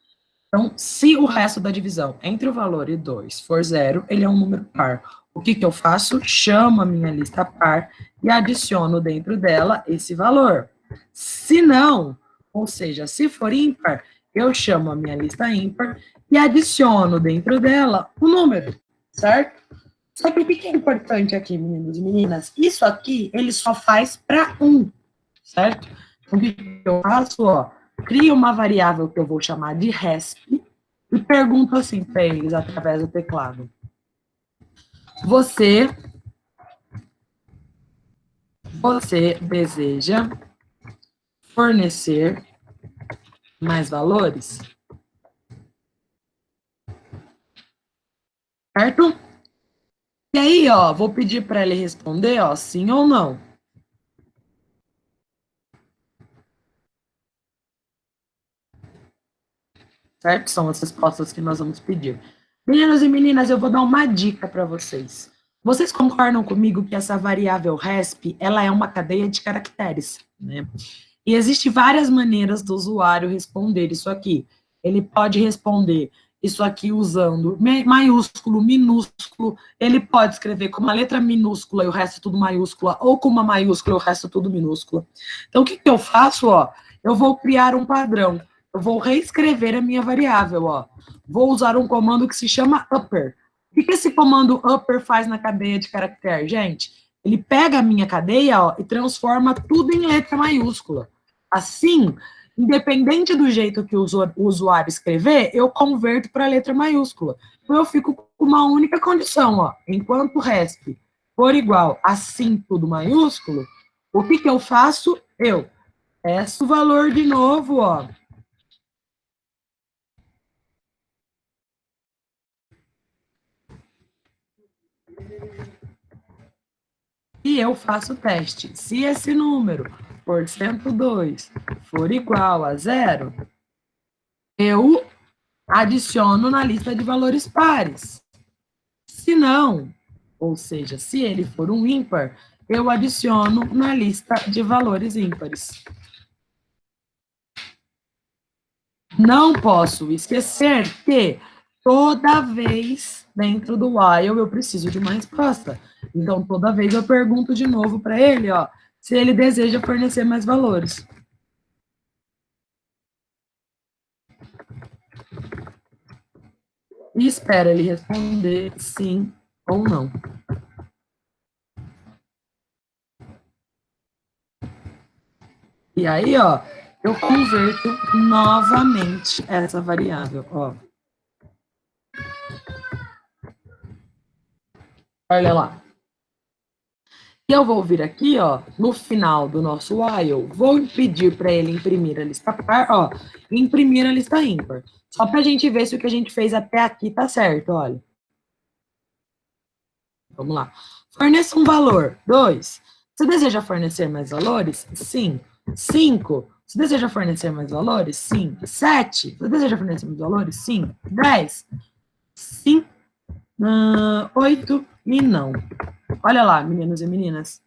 Então, se o resto da divisão entre o valor e 2 for zero, ele é um número par. O que eu faço? Chamo a minha lista par e adiciono dentro dela esse valor. Se não, ou seja, se for ímpar, eu chamo a minha lista ímpar e adiciono dentro dela o número, certo? Só que o que é importante aqui, meninos e meninas? Isso aqui, ele só faz para um, certo? Então, o que eu faço? Ó, crio uma variável que eu vou chamar de resp e pergunto assim para eles através do teclado. Você deseja fornecer mais valores? Certo? E aí, ó, vou pedir para ele responder, ó, sim ou não. Certo? São as respostas que nós vamos pedir. Meninos e meninas, eu vou dar uma dica para vocês. Vocês concordam comigo que essa variável resp, ela é uma cadeia de caracteres, né? E existem várias maneiras do usuário responder isso aqui. Ele pode responder isso aqui usando maiúsculo, minúsculo, ele pode escrever com uma letra minúscula e o resto tudo maiúscula, ou com uma maiúscula e o resto tudo minúscula. Então, o que eu faço? Ó, eu vou criar um padrão. Eu vou reescrever a minha variável. Ó. Vou usar um comando que se chama upper. O que esse comando upper faz na cadeia de caractere, gente? Ele pega a minha cadeia, ó, e transforma tudo em letra maiúscula. Assim, independente do jeito que o usuário escrever, eu converto para a letra maiúscula. Então, eu fico com uma única condição, ó. Enquanto resp for igual assim tudo maiúsculo, o que eu faço? Eu peço o valor de novo, ó. E eu faço o teste. Se esse número, por 2, for igual a 0, eu adiciono na lista de valores pares. Se não, ou seja, se ele for um ímpar, eu adiciono na lista de valores ímpares. Não posso esquecer que toda vez dentro do while eu preciso de uma resposta. Então, toda vez eu pergunto de novo para ele, ó, se ele deseja fornecer mais valores. E espera ele responder sim ou não. E aí, ó, eu converto novamente essa variável, ó. Olha lá. E eu vou vir aqui, ó, no final do nosso while, vou pedir para ele imprimir a lista par, ó, imprimir a lista ímpar. Só para a gente ver se o que a gente fez até aqui tá certo, olha. Vamos lá. Forneça um valor. 2. Você deseja fornecer mais valores? Sim. 5. Você deseja fornecer mais valores? Sim. 7. Você deseja fornecer mais valores? Sim. 10. Sim. 8 e não. Olha lá, meninos e meninas.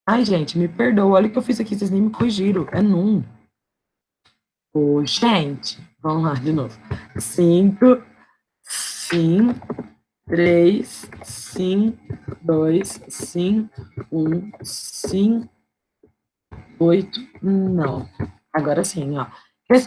Ai, gente, me perdoa. Olha o que eu fiz aqui, vocês nem me corrigiram. É num. Ô, gente, vamos lá de novo. 5, sim, 3, sim, 2, sim, 1, sim, 8, não. Agora sim, ó.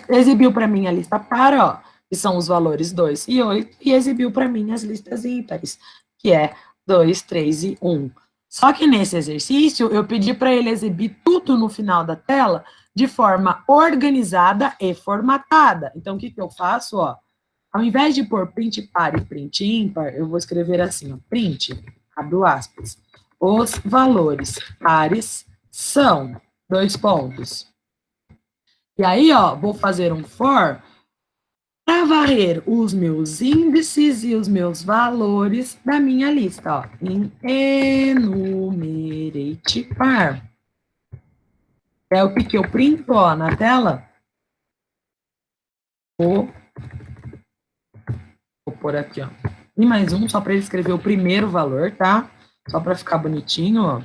Exibiu para mim a lista par, ó, que são os valores 2 e 8, e exibiu para mim as listas ímpares, que é 2, 3 e 1. Só que nesse exercício, eu pedi para ele exibir tudo no final da tela de forma organizada e formatada. Então, o que eu faço? Ó, ao invés de pôr print par e print ímpar, eu vou escrever assim, ó, print, abro aspas, os valores pares são, 2 pontos. E aí, ó, vou fazer um for para varrer os meus índices e os meus valores da minha lista, ó, em enumerate par. É o que eu printo, ó, na tela. Vou pôr aqui, ó. E mais um, só para ele escrever o primeiro valor, tá? Só para ficar bonitinho, ó.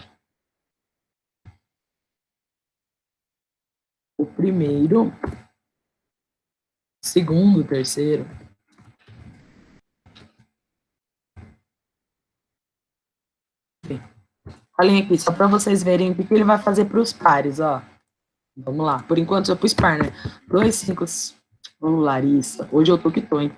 O primeiro, segundo, terceiro. Olhem aqui, só para vocês verem o que ele vai fazer para os pares, ó. Vamos lá. Por enquanto, eu pus par, né? 2, 5... Vamos, Larissa. Hoje eu tô que tô, hein?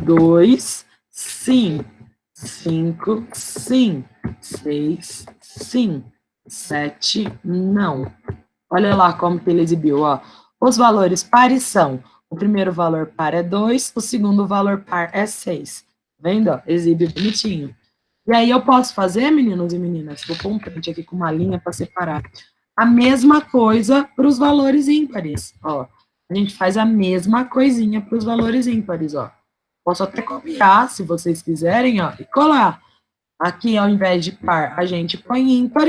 2, sim. 5, sim. 6, sim. 7, não. Olha lá como que ele exibiu, ó. Os valores pares são: o primeiro valor par é 2, o segundo valor par é 6. Tá vendo? Ó? Exibe bonitinho. E aí eu posso fazer, meninos e meninas, vou pôr um print aqui com uma linha para separar. A mesma coisa para os valores ímpares, ó. A gente faz a mesma coisinha para os valores ímpares, ó. Posso até copiar, se vocês quiserem, ó, e colar. Aqui, ao invés de par, a gente põe ímpar.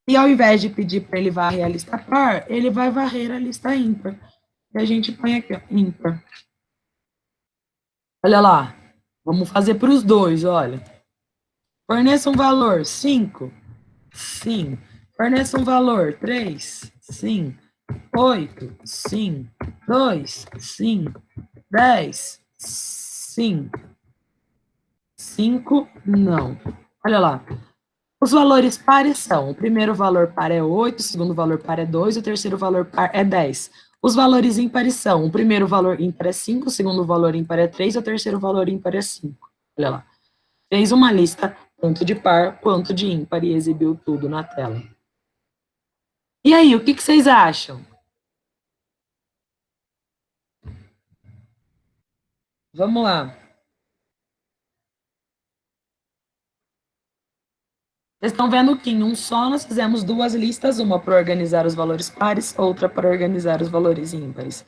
E ao invés de pedir para ele varrer a lista par, ele vai varrer a lista ímpar. E a gente põe aqui, ó, ímpar. Olha lá. Vamos fazer para os dois, olha. Forneça um valor 5. Sim. Forneça um valor 3. Sim. 8. Sim. 2. Sim. 10. Sim. 5. Não. Olha lá. Os valores pares são: o primeiro valor par é 8, o segundo valor par é 2, o terceiro valor par é 10. Os valores ímpares são: o primeiro valor ímpar é 5, o segundo valor ímpar é 3, o terceiro valor ímpar é 5. Olha lá. Fez uma lista tanto de par quanto de ímpar e exibiu tudo na tela. E aí, o que vocês acham? Vamos lá. Vocês estão vendo que em um só nós fizemos duas listas, uma para organizar os valores pares, outra para organizar os valores ímpares.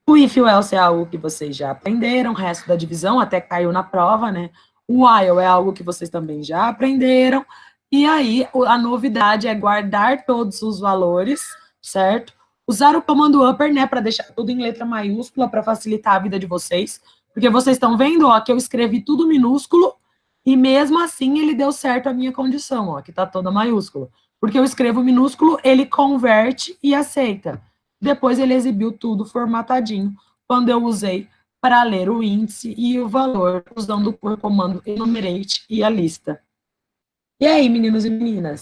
O if e o else é algo que vocês já aprenderam, o resto da divisão até caiu na prova, né? O while é algo que vocês também já aprenderam. E aí, a novidade é guardar todos os valores, certo? Usar o comando upper, né, para deixar tudo em letra maiúscula, para facilitar a vida de vocês. Porque vocês estão vendo, ó, que eu escrevi tudo minúsculo e mesmo assim ele deu certo a minha condição, ó, que está toda maiúscula. Porque eu escrevo minúsculo, ele converte e aceita. Depois ele exibiu tudo formatadinho, quando eu usei para ler o índice e o valor, usando o comando enumerate e a lista. E aí, meninos e meninas?